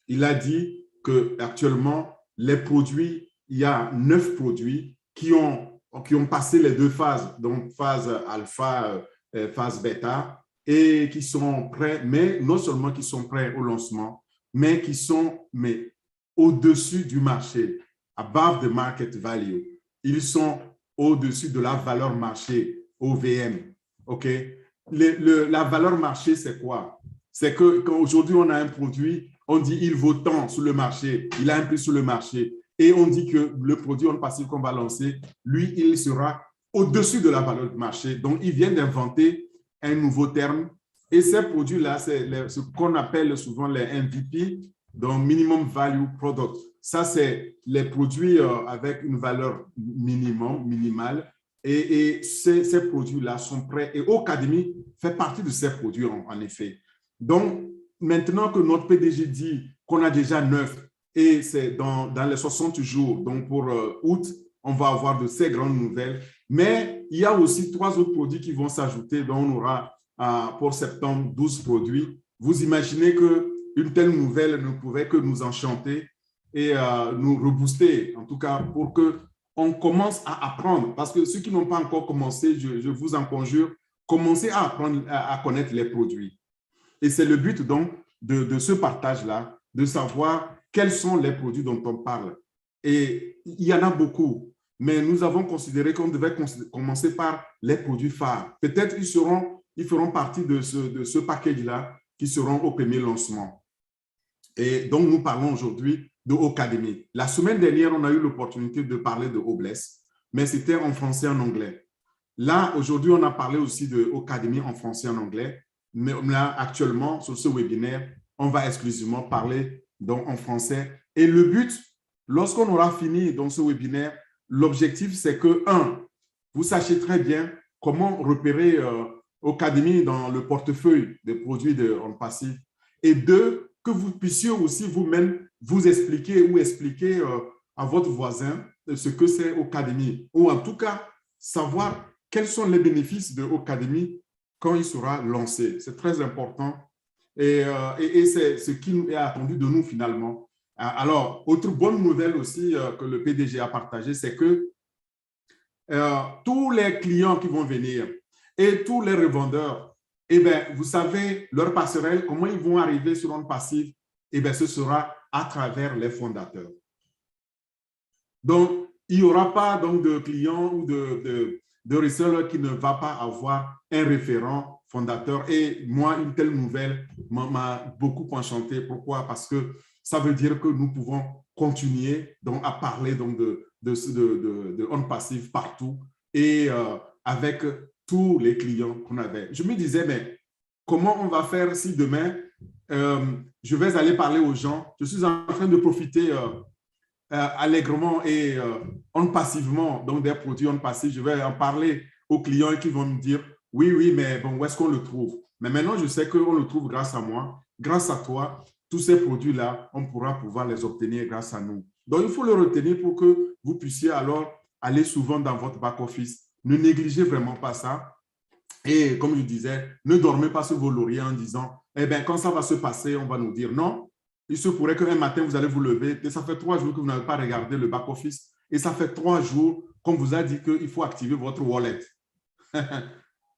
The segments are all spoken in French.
il a dit qu'actuellement, les produits, il y a 9 produits qui ont passé les 2 phases, donc phase alpha, phase bêta, et qui sont prêts, mais non seulement qui sont prêts au lancement, mais qui sont au-dessus du marché, above the market value. Ils sont au-dessus de la valeur marché, OVM. OK? La valeur marché, c'est quoi? C'est qu'aujourd'hui, on a un produit, on dit il vaut tant sur le marché, il a un prix sur le marché, et on dit que le produit on passif qu'on va lancer, lui, il sera au-dessus de la valeur de marché. Donc, il vient d'inventer un nouveau terme. Et ces produits-là, c'est ce qu'on appelle souvent les MVP, donc Minimum Value Product. Ça, c'est les produits avec une valeur minimale. Et ces produits-là sont prêts. Et Ocademy fait partie de ces produits, en effet. Donc, maintenant que notre PDG dit qu'on a déjà 9 et c'est dans les 60 jours, donc pour août, on va avoir de ces grandes nouvelles. Mais il y a aussi 3 autres produits qui vont s'ajouter, dont on aura pour septembre 12 produits. Vous imaginez qu'une telle nouvelle ne pouvait que nous enchanter et nous rebooster, en tout cas pour qu'on commence à apprendre. Parce que ceux qui n'ont pas encore commencé, je vous en conjure, commencez à apprendre à connaître les produits. Et c'est le but donc de ce partage-là, de savoir quels sont les produits dont on parle. Et il y en a beaucoup, mais nous avons considéré qu'on devait commencer par les produits phares. Peut-être ils feront partie de ce package-là qui seront au premier lancement. Et donc, nous parlons aujourd'hui de Ocademy. La semaine dernière, on a eu l'opportunité de parler de Obless, mais c'était en français et en anglais. Là, aujourd'hui, on a parlé aussi de Ocademy en français et en anglais. Mais là, actuellement, sur ce webinaire, on va exclusivement parler donc en français. Et le but, lorsqu'on aura fini dans ce webinaire, l'objectif, c'est que, 1, vous sachiez très bien comment repérer Ocademy dans le portefeuille des produits de OnPassive. Et 2, que vous puissiez aussi vous-même vous expliquer ou expliquer à votre voisin ce que c'est Ocademy. Ou en tout cas, savoir quels sont les bénéfices de Ocademy quand il sera lancé. C'est très important et c'est ce qui est attendu de nous finalement. Alors, autre bonne nouvelle aussi que le PDG a partagé, c'est que tous les clients qui vont venir et tous les revendeurs, eh bien, vous savez, leur passerelle, comment ils vont arriver sur OnPassive, eh bien, ce sera à travers les fondateurs. Donc, il n'y aura pas donc, de clients ou de reseller qui ne va pas avoir un référent fondateur. Et moi, une telle nouvelle m'a beaucoup enchanté. Pourquoi? Parce que ça veut dire que nous pouvons continuer donc, à parler donc, de OnPassive partout et avec tous les clients qu'on avait. Je me disais, mais comment on va faire si demain, je vais aller parler aux gens, je suis en train de profiter allègrement et passivement, donc des produits passifs, je vais en parler aux clients qui vont me dire, oui, oui, mais bon, où est-ce qu'on le trouve? Mais maintenant, je sais qu'on le trouve grâce à moi, grâce à toi, tous ces produits-là, on pourra pouvoir les obtenir grâce à nous. Donc, il faut le retenir pour que vous puissiez alors aller souvent dans votre back-office. Ne négligez vraiment pas ça. Et comme je disais, ne dormez pas sur vos lauriers en disant, eh bien, quand ça va se passer, on va nous dire non. Il se pourrait qu'un matin, vous allez vous lever et ça fait 3 jours que vous n'avez pas regardé le back-office et ça fait 3 jours qu'on vous a dit qu'il faut activer votre wallet.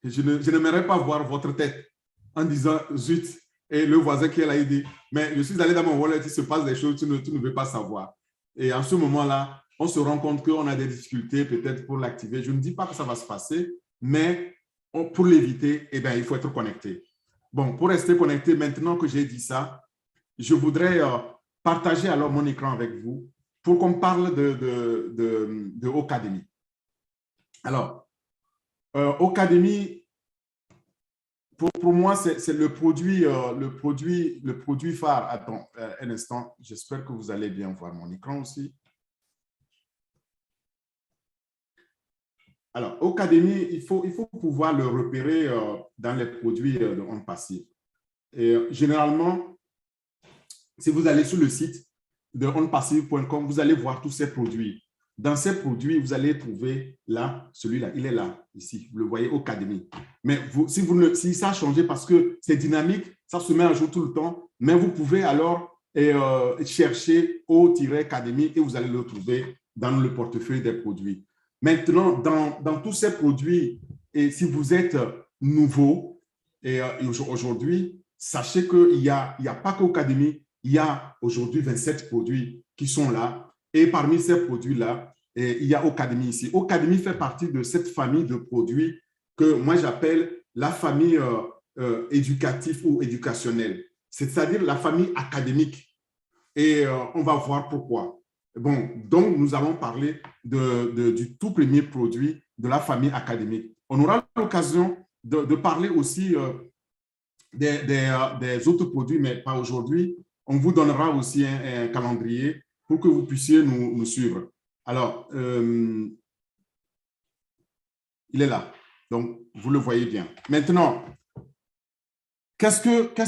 Je n'aimerais pas voir votre tête en disant zut. Et le voisin qui est là, il dit, mais je suis allé dans mon wallet, il se passe des choses, tu ne veux pas savoir. Et en ce moment-là, on se rend compte qu'on a des difficultés peut-être pour l'activer. Je ne dis pas que ça va se passer, mais pour l'éviter, eh bien, il faut être connecté. Bon, pour rester connecté, maintenant que j'ai dit ça, je voudrais partager alors mon écran avec vous pour qu'on parle de Ocademy. Alors, Ocademy, pour moi, c'est le produit phare. Attends, un instant, j'espère que vous allez bien voir mon écran aussi. Alors, Ocademy, il faut pouvoir le repérer dans les produits de OnPassive. Et généralement, si vous allez sur le site de onpassive.com, vous allez voir tous ces produits. Dans ces produits, vous allez trouver là, celui-là, il est là, ici, vous le voyez, Ocademy. Mais si ça a changé parce que c'est dynamique, ça se met à jour tout le temps, mais vous pouvez alors chercher O-Academy et vous allez le trouver dans le portefeuille des produits. Maintenant, dans tous ces produits, et si vous êtes nouveau et aujourd'hui, sachez qu'il n'y a pas qu'Ocademy, il y a aujourd'hui 27 produits qui sont là. Et parmi ces produits-là, il y a Ocademy ici. Ocademy fait partie de cette famille de produits que moi j'appelle la famille éducative ou éducationnelle, c'est-à-dire la famille académique. Et on va voir pourquoi. Bon, donc nous allons parler du tout premier produit de la famille académique. On aura l'occasion de parler aussi des autres produits, mais pas aujourd'hui. On vous donnera aussi un calendrier pour que vous puissiez nous suivre. Alors, il est là. Donc, vous le voyez bien. Maintenant, qu'est-ce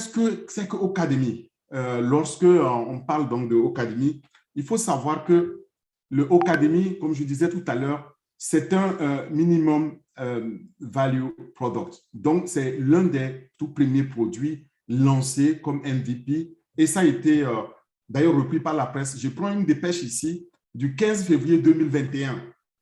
que c'est que Ocademy? Lorsque on parle donc de Ocademy, il faut savoir que le Ocademy, comme je disais tout à l'heure, c'est un minimum value product. Donc, c'est l'un des tout premiers produits lancés comme MVP et ça a été d'ailleurs repris par la presse. Je prends une dépêche ici du 15 février 2021,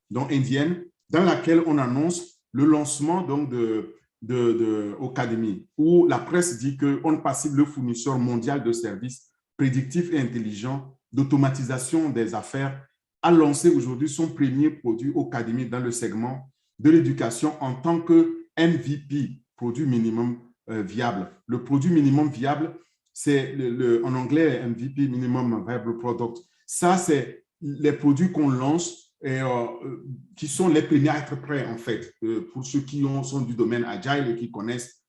donc indienne, dans laquelle on annonce le lancement donc de Ocademy, où la presse dit qu'on passe le fournisseur mondial de services prédictifs et intelligents d'automatisation des affaires a lancé aujourd'hui son premier produit Ocademy dans le segment de l'éducation en tant que MVP, produit minimum viable. Le produit minimum viable, c'est en anglais MVP, Minimum Viable Product. Ça, c'est les produits qu'on lance et qui sont les premiers à être prêts, en fait, pour ceux qui sont du domaine agile et qui connaissent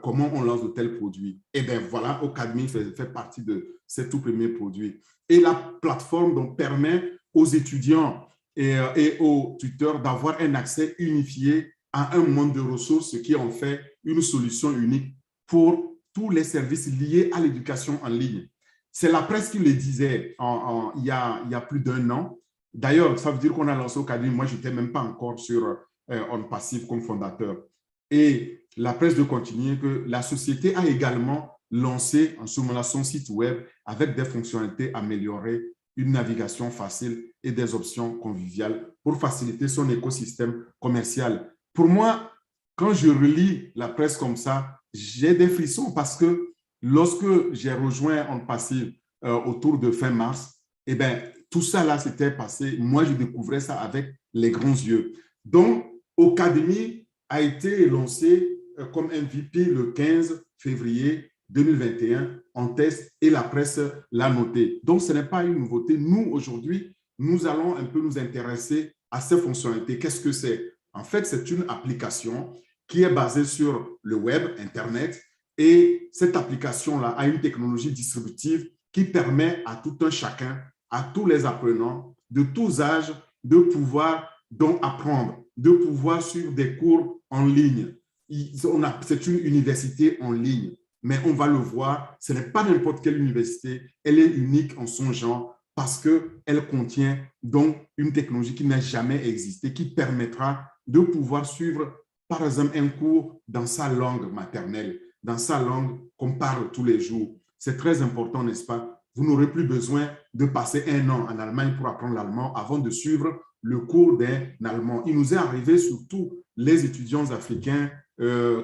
comment on lance de tels produits. Et bien voilà, Ocademy fait partie de ces tout premiers produits. Et la plateforme donc, permet aux étudiants et aux tuteurs d'avoir un accès unifié à un monde de ressources, ce qui en fait une solution unique pour tous les services liés à l'éducation en ligne. C'est la presse qui le disait il y a plus d'un an. D'ailleurs, ça veut dire qu'on a lancé Ocademy. Moi, je n'étais même pas encore sur OnPassive comme fondateur. Et la presse de continuer que la société a également lancé en ce moment-là son site web avec des fonctionnalités améliorées, une navigation facile et des options conviviales pour faciliter son écosystème commercial. Pour moi, quand je relis la presse comme ça, j'ai des frissons parce que lorsque j'ai rejoint OnPassive autour de fin mars, eh bien, tout ça là s'était passé. Moi, je découvrais ça avec les grands yeux. Donc, Ocademy a été lancé comme MVP le 15 février 2021 en test et la presse l'a noté. Donc, ce n'est pas une nouveauté. Nous, aujourd'hui, nous allons un peu nous intéresser à ces fonctionnalités. Qu'est-ce que c'est? En fait, c'est une application qui est basée sur le web, Internet, et cette application-là a une technologie distributive qui permet à tout un chacun, à tous les apprenants de tous âges, de pouvoir donc apprendre, de pouvoir suivre des cours en ligne. C'est une université en ligne, mais on va le voir, ce n'est pas n'importe quelle université, elle est unique en son genre parce qu'elle contient donc une technologie qui n'a jamais existé, qui permettra de pouvoir suivre, par exemple, un cours dans sa langue maternelle, dans sa langue qu'on parle tous les jours. C'est très important, n'est-ce pas? Vous n'aurez plus besoin de passer un an en Allemagne pour apprendre l'allemand avant de suivre le cours d'un allemand. Il nous est arrivé, surtout les étudiants africains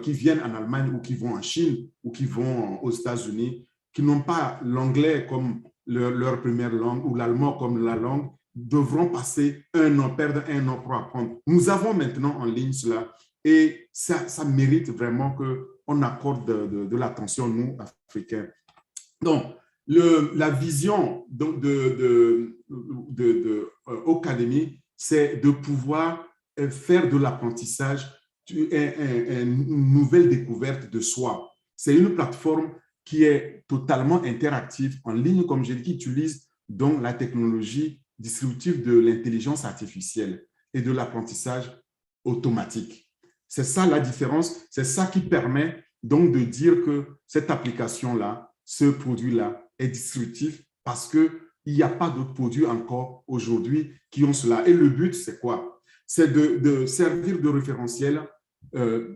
qui viennent en Allemagne ou qui vont en Chine ou qui vont aux États-Unis, qui n'ont pas l'anglais comme leur première langue ou l'allemand comme la langue, devront passer un an, perdre un an pour apprendre. Nous avons maintenant en ligne cela et ça mérite vraiment qu'on accorde de l'attention, nous, Africains. Donc, la vision de Ocademy, c'est de pouvoir faire de l'apprentissage une nouvelle découverte de soi. C'est une plateforme qui est totalement interactive, en ligne, comme j'ai dit, qui utilise donc la technologie distributive de l'intelligence artificielle et de l'apprentissage automatique. C'est ça la différence, c'est ça qui permet donc de dire que cette application-là, ce produit-là est distributif parce qu'il il n'y a pas d'autres produits encore aujourd'hui qui ont cela. Et le but, c'est quoi? C'est de servir de référentiel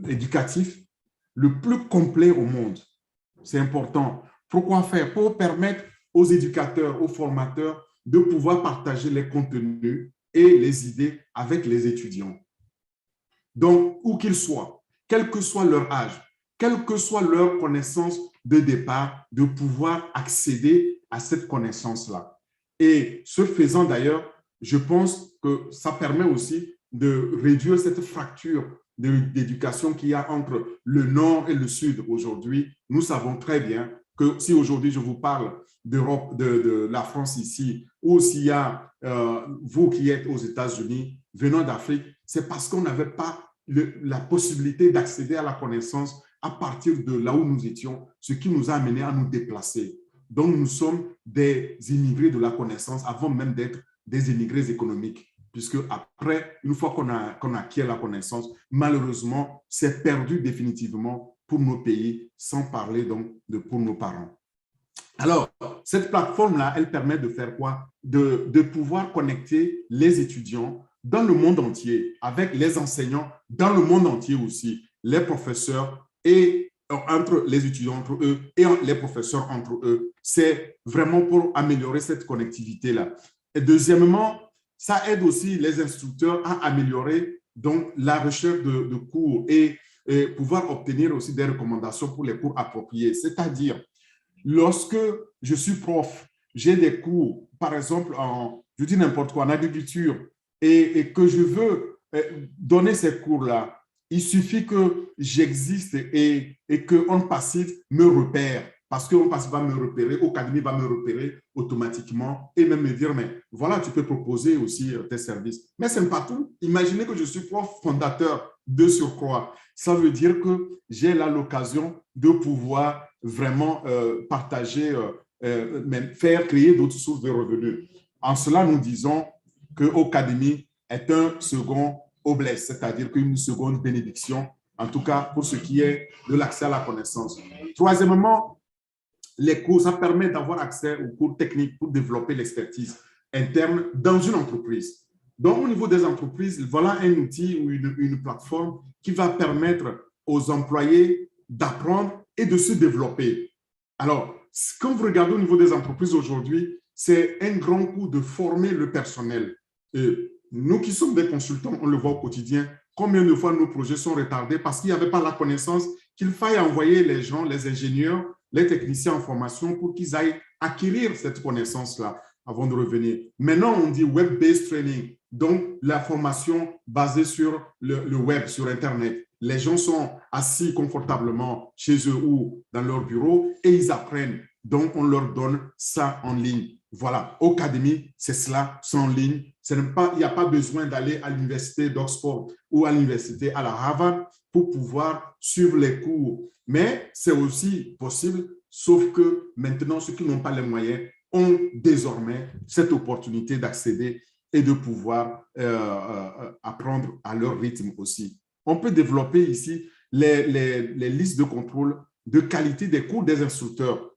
éducatif le plus complet au monde. C'est important. Pourquoi faire? Pour permettre aux éducateurs, aux formateurs de pouvoir partager les contenus et les idées avec les étudiants. Donc, où qu'ils soient, quel que soit leur âge, quelle que soit leur connaissance de départ, de pouvoir accéder à cette connaissance-là. Et ce faisant d'ailleurs, je pense que ça permet aussi de réduire cette fracture d'éducation qu'il y a entre le Nord et le Sud aujourd'hui. Nous savons très bien que si aujourd'hui je vous parle d'Europe, de la France ici, ou s'il y a vous qui êtes aux États-Unis, venant d'Afrique, c'est parce qu'on n'avait pas la possibilité d'accéder à la connaissance à partir de là où nous étions, ce qui nous a amené à nous déplacer. Donc, nous sommes des immigrés de la connaissance avant même d'être des immigrés économiques, puisque après, une fois qu'on acquiert la connaissance, malheureusement, c'est perdu définitivement pour nos pays, sans parler donc pour nos parents. Alors, cette plateforme-là, elle permet de faire quoi? De pouvoir connecter les étudiants dans le monde entier, avec les enseignants dans le monde entier aussi, les professeurs et entre les étudiants entre eux et les professeurs entre eux. C'est vraiment pour améliorer cette connectivité-là. Et deuxièmement, ça aide aussi les instructeurs à améliorer donc la recherche de cours et pouvoir obtenir aussi des recommandations pour les cours appropriés. C'est-à-dire, lorsque je suis prof, j'ai des cours, par exemple, je dis n'importe quoi, en agriculture, et que je veux donner ces cours-là, il suffit que j'existe et qu'un passif me repère, parce qu'un passif va me repérer, Ocademy va me repérer automatiquement et même me dire, mais voilà, tu peux proposer aussi tes services. Mais ce n'est pas tout. Imaginez que je suis prof fondateur de surcroît. Ça veut dire que j'ai là l'occasion de pouvoir vraiment partager, même faire créer d'autres sources de revenus. En cela, nous disons que Ocademy est un second oblès, c'est-à-dire qu'une seconde bénédiction, en tout cas pour ce qui est de l'accès à la connaissance. Troisièmement, les cours, ça permet d'avoir accès aux cours techniques pour développer l'expertise interne dans une entreprise. Donc, au niveau des entreprises, voilà un outil ou une plateforme qui va permettre aux employés d'apprendre et de se développer. Alors, quand vous regardez au niveau des entreprises aujourd'hui, c'est un grand coup de former le personnel. Et nous qui sommes des consultants, on le voit au quotidien, combien de fois nos projets sont retardés parce qu'il n'y avait pas la connaissance qu'il faille envoyer les gens, les ingénieurs, les techniciens en formation pour qu'ils aillent acquérir cette connaissance-là avant de revenir. Maintenant, on dit web-based training, donc la formation basée sur le web, sur Internet. Les gens sont assis confortablement chez eux ou dans leur bureau et ils apprennent. Donc, on leur donne ça en ligne. Voilà, Ocademy, c'est cela, c'est en ligne. Il n'y a pas besoin d'aller à l'université d'Oxford ou à l'université à la Harvard pour pouvoir suivre les cours. Mais c'est aussi possible, sauf que maintenant, ceux qui n'ont pas les moyens ont désormais cette opportunité d'accéder et de pouvoir apprendre à leur rythme aussi. On peut développer ici les listes de contrôle de qualité des cours des instructeurs.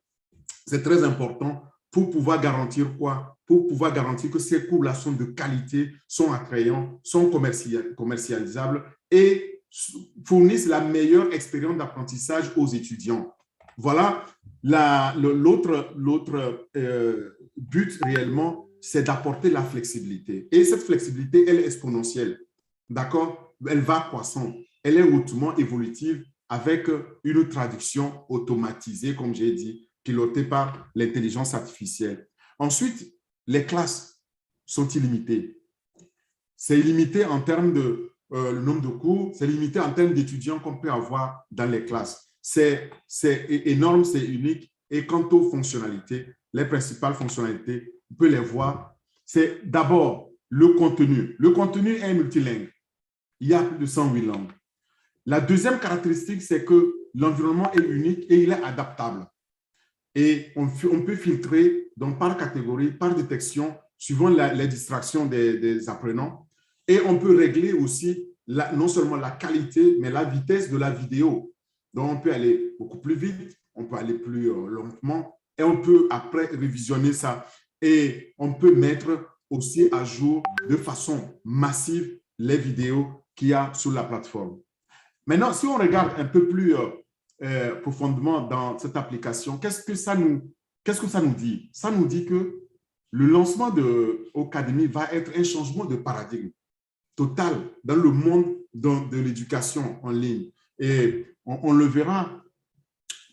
C'est très important pour pouvoir garantir quoi? Pour pouvoir garantir que ces cours-là sont de qualité, sont attrayants, sont commercialisables et fournissent la meilleure expérience d'apprentissage aux étudiants. Voilà, l'autre but réellement, c'est d'apporter la flexibilité. Et cette flexibilité, elle est exponentielle, d'accord? Elle va croissant, elle est hautement évolutive avec une traduction automatisée, comme j'ai dit, pilotée par l'intelligence artificielle. Ensuite, les classes sont illimitées. C'est illimité en termes de le nombre de cours, c'est limité en termes d'étudiants qu'on peut avoir dans les classes. C'est énorme, c'est unique. Et quant aux fonctionnalités, les principales fonctionnalités, on peut les voir. C'est d'abord le contenu. Le contenu est multilingue. Il y a plus de 108 langues. La deuxième caractéristique, c'est que l'environnement est unique et il est adaptable. Et on peut filtrer donc par catégorie, par détection, suivant les distractions des apprenants. Et on peut régler aussi non seulement la qualité, mais la vitesse de la vidéo. Donc, on peut aller beaucoup plus vite, on peut aller plus lentement et on peut après révisionner ça. et on peut mettre aussi à jour de façon massive les vidéos qu'il y a sur la plateforme. Maintenant, si on regarde un peu plus profondément dans cette application, qu'est-ce que ça nous dit? Ça nous dit que le lancement de Ocademy va être un changement de paradigme total dans le monde de l'éducation en ligne. Et on le verra,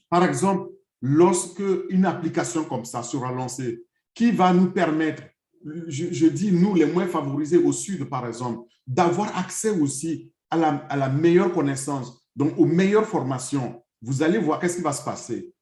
par exemple, lorsque une application comme ça sera lancée, qui va nous permettre, je dis nous les moins favorisés au Sud, par exemple, d'avoir accès aussi à la meilleure connaissance, donc aux meilleures formations. Vous allez voir qu'est-ce qui va se passer.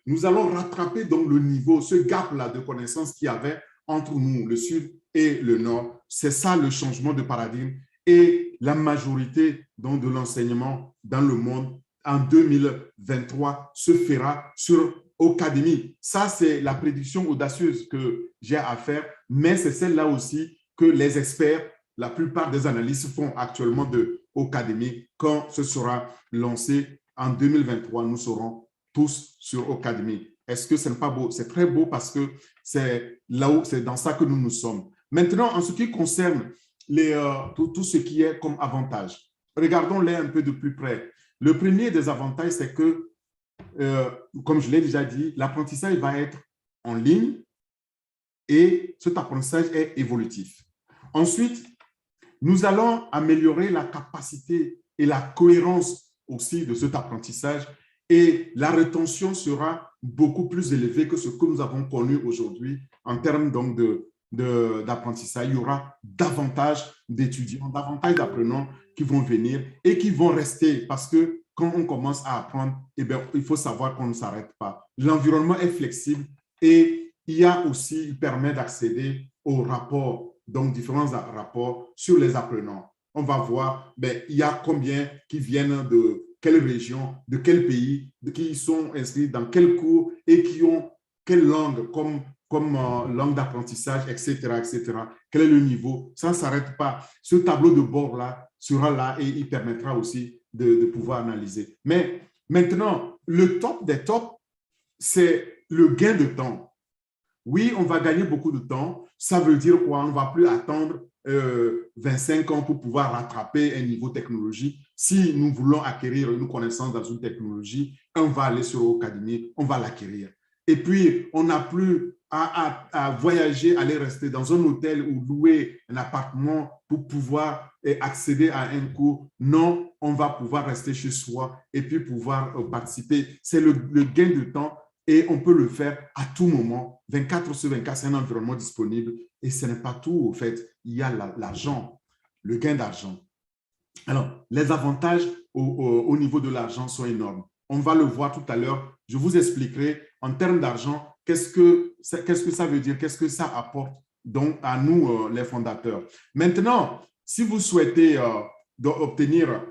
Nous allons rattraper donc le niveau, ce gap-là de connaissances qu'il y avait entre nous, le Sud et le Nord. C'est ça le changement de paradigme. Et la majorité donc, de l'enseignement dans le monde en 2023 se fera sur Ocademy. Ça, c'est la prédiction audacieuse que j'ai à faire, mais c'est celle-là aussi que les experts, la plupart des analystes font actuellement de Ocademy. Quand ce sera lancé en 2023, nous serons tous sur Ocademy. Est-ce que ce n'est pas beau? C'est très beau parce que c'est là où, c'est dans ça que nous sommes. Maintenant, en ce qui concerne tout ce qui est comme avantage, regardons-les un peu de plus près. Le premier des avantages, c'est que, comme je l'ai déjà dit, l'apprentissage va être en ligne et cet apprentissage est évolutif. Ensuite, nous allons améliorer la capacité et la cohérence aussi de cet apprentissage et la rétention sera beaucoup plus élevée que ce que nous avons connu aujourd'hui en termes donc d'apprentissage. Il y aura davantage d'étudiants, davantage d'apprenants qui vont venir et qui vont rester parce que quand on commence à apprendre, eh bien, il faut savoir qu'on ne s'arrête pas. L'environnement est flexible et il permet d'accéder aux rapports, donc différents rapports sur les apprenants. On va voir, ben, il y a combien qui viennent de quelle région, de quel pays, qui sont inscrits dans quel cours et qui ont quelle langue comme langue d'apprentissage, etc., etc. Quel est le niveau? Ça ne s'arrête pas. Ce tableau de bord-là sera là et il permettra aussi de pouvoir analyser. Mais maintenant, le top des tops, c'est le gain de temps. Oui, on va gagner beaucoup de temps. Ça veut dire quoi? On ne va plus attendre 25 ans pour pouvoir rattraper un niveau technologique. Si nous voulons acquérir une connaissance dans une technologie, on va aller sur Ocademy, on va l'acquérir. Et puis, on n'a plus à voyager, aller rester dans un hôtel ou louer un appartement pour pouvoir accéder à un cours. Non, on va pouvoir rester chez soi et puis pouvoir participer. C'est le gain de temps et on peut le faire à tout moment. 24 sur 24, c'est un environnement disponible et ce n'est pas tout, au fait. Il y a l'argent, le gain d'argent. Alors, les avantages au niveau de l'argent sont énormes. On va le voir tout à l'heure. Je vous expliquerai en termes d'argent, qu'est-ce que ça veut dire, qu'est-ce que ça apporte donc à nous, les fondateurs. Maintenant, si vous souhaitez obtenir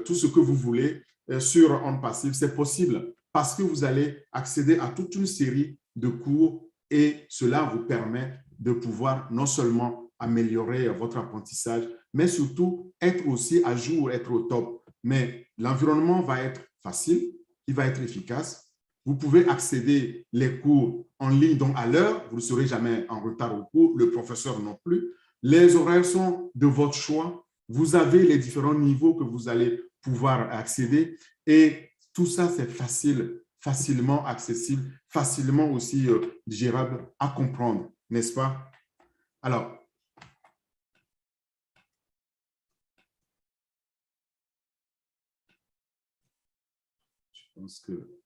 tout ce que vous voulez sur OnPassive, c'est possible parce que vous allez accéder à toute une série de cours et cela vous permet de pouvoir non seulement améliorer votre apprentissage, mais surtout être aussi à jour, être au top. Mais l'environnement va être facile, il va être efficace. Vous pouvez accéder les cours en ligne, donc à l'heure, vous ne serez jamais en retard au cours, le professeur non plus. Les horaires sont de votre choix. Vous avez les différents niveaux que vous allez pouvoir accéder et tout ça, c'est facile, facilement accessible, facilement aussi gérable à comprendre, n'est-ce pas? Alors, je pense que…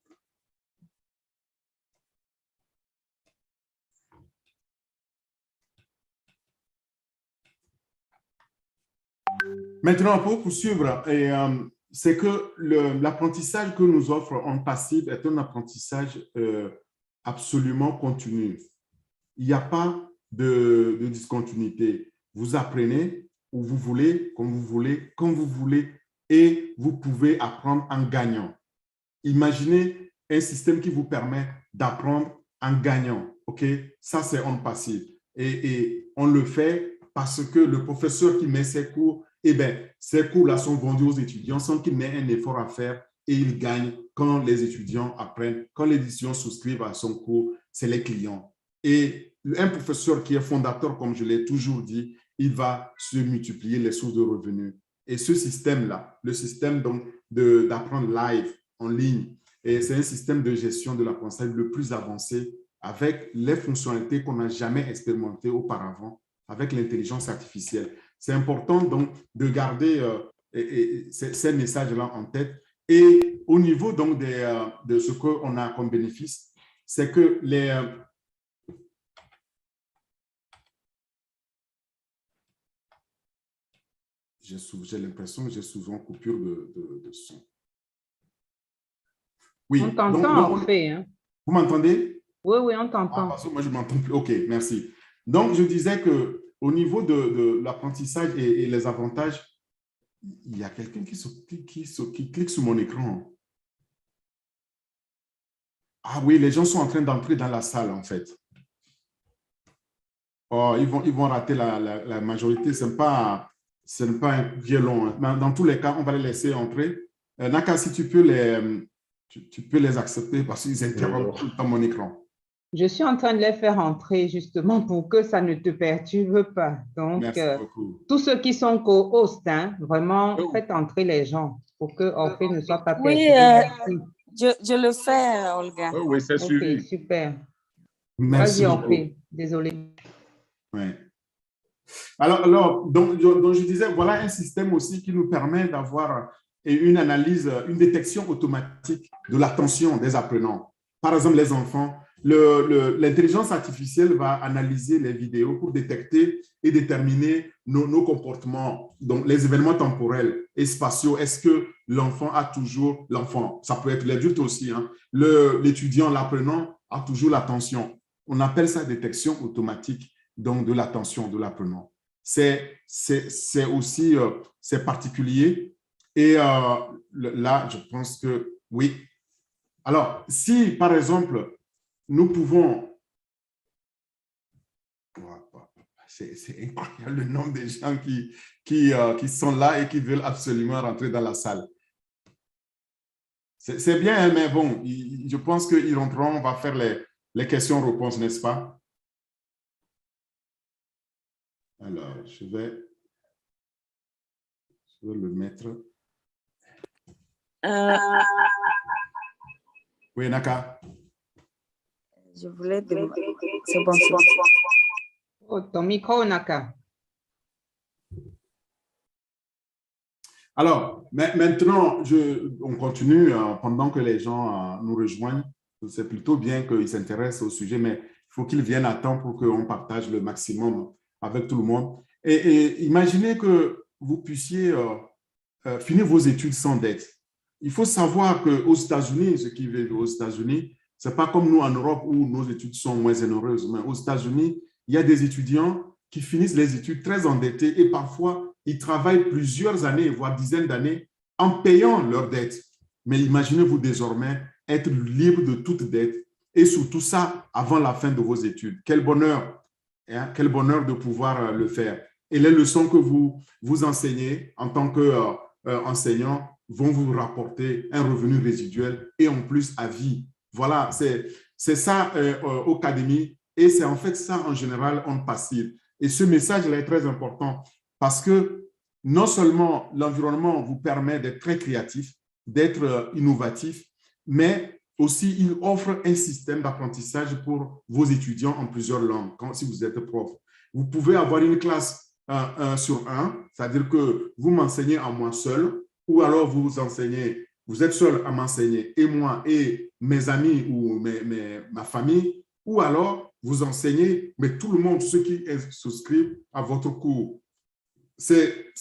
Maintenant, pour poursuivre, c'est que l'apprentissage que nous offre OnPassive est un apprentissage absolument continu. Il n'y a pas de discontinuité. Vous apprenez où vous voulez, comme vous voulez, quand vous voulez, et vous pouvez apprendre en gagnant. Imaginez un système qui vous permet d'apprendre en gagnant. OK? Ça, c'est OnPassive. Et on le fait parce que le professeur qui met ses cours, eh bien, ces cours-là sont vendus aux étudiants sans qu'ils n'aient un effort à faire et ils gagnent quand les étudiants apprennent. Quand les étudiants souscrivent à son cours, c'est les clients. Et un professeur qui est fondateur, comme je l'ai toujours dit, il va se multiplier les sources de revenus. Et ce système-là, le système d'apprendre live, en ligne, c'est un système de gestion de l'apprentissage le plus avancé avec les fonctionnalités qu'on n'a jamais expérimentées auparavant avec l'intelligence artificielle. C'est important donc de garder ces messages-là en tête. Et au niveau donc de ce qu'on a comme bénéfice, c'est que j'ai l'impression que j'ai souvent coupure de son. Oui, on t'entend en fait. Hein. Vous m'entendez? Oui, oui, on t'entend. Moi, je ne m'entends plus. OK, merci. Donc, je disais qu'au niveau de l'apprentissage et les avantages, il y a quelqu'un qui clique sur mon écran. Ah oui, les gens sont en train d'entrer dans la salle, en fait. Oh, ils vont rater la majorité. Ce n'est pas un violon. Dans tous les cas, on va les laisser entrer. Naka, si tu peux les accepter parce qu'ils interrompent tout le temps mon écran. Je suis en train de les faire entrer justement pour que ça ne te perturbe pas. Donc, tous ceux qui sont co-hosts, hein, vraiment, faites entrer les gens pour que Orphée ne soit pas perturbé. Oui, je le fais, Olga. Oui, c'est suivi. Ok, super. Merci. Vas-y, Orphée. Désolé. Ouais. Alors donc, je disais, voilà un système aussi qui nous permet d'avoir une analyse, une détection automatique de l'attention des apprenants. Par exemple, les enfants, l'intelligence artificielle va analyser les vidéos pour détecter et déterminer nos comportements, donc les événements temporels et spatiaux. Est-ce que l'enfant a toujours, l'enfant, ça peut être l'adulte aussi, hein, l'étudiant, l'apprenant a toujours l'attention. On appelle ça détection automatique donc de l'attention de l'apprenant. C'est aussi c'est particulier. Et là, je pense que oui. Alors, si, par exemple, nous pouvons... C'est incroyable le nombre de gens qui sont là et qui veulent absolument rentrer dans la salle. C'est bien, mais bon, je pense qu'ils rentreront, on va faire les questions-réponses, n'est-ce pas? Alors, je vais le mettre. Oui, Naka. Je voulais demander. C'est bon. Oh, ton micro, Naka. Alors, maintenant, on continue pendant que les gens nous rejoignent. C'est plutôt bien qu'ils s'intéressent au sujet, mais il faut qu'ils viennent à temps pour qu'on partage le maximum avec tout le monde. Et imaginez que vous puissiez finir vos études sans dette. Il faut savoir qu'aux États-Unis, ceux qui vivent aux États-Unis, ce n'est pas comme nous en Europe où nos études sont moins onéreuses, mais aux États-Unis, il y a des étudiants qui finissent les études très endettés et parfois, ils travaillent plusieurs années, voire dizaines d'années, en payant leurs dettes. Mais imaginez-vous désormais être libre de toute dette et surtout ça avant la fin de vos études. Quel bonheur, hein? Quel bonheur de pouvoir le faire. Et les leçons que vous enseignez en tant qu'enseignant vont vous rapporter un revenu résiduel et en plus à vie. Voilà, c'est ça au Academy et c'est en fait ça en général en passive. Et ce message-là est très important parce que non seulement l'environnement vous permet d'être très créatif, d'être innovatif, mais aussi il offre un système d'apprentissage pour vos étudiants en plusieurs langues, si vous êtes prof. Vous pouvez avoir une classe 1 sur 1, c'est-à-dire que vous m'enseignez à moi seul, ou alors vous enseignez, vous êtes seul à m'enseigner, et moi et mes amis ou ma famille, ou alors vous enseignez, mais tout le monde, ceux qui souscrivent à votre cours. C'est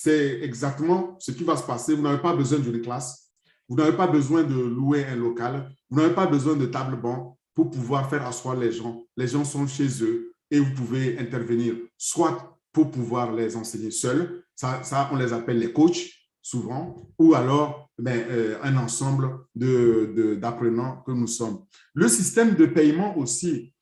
exactement ce qui va se passer. Vous n'avez pas besoin d'une classe, vous n'avez pas besoin de louer un local, vous n'avez pas besoin de table-banc pour pouvoir faire asseoir les gens. Les gens sont chez eux et vous pouvez intervenir soit pour pouvoir les enseigner seuls, ça on les appelle les coachs souvent, ou alors un ensemble d'apprenants que nous sommes. Le système de paiement aussi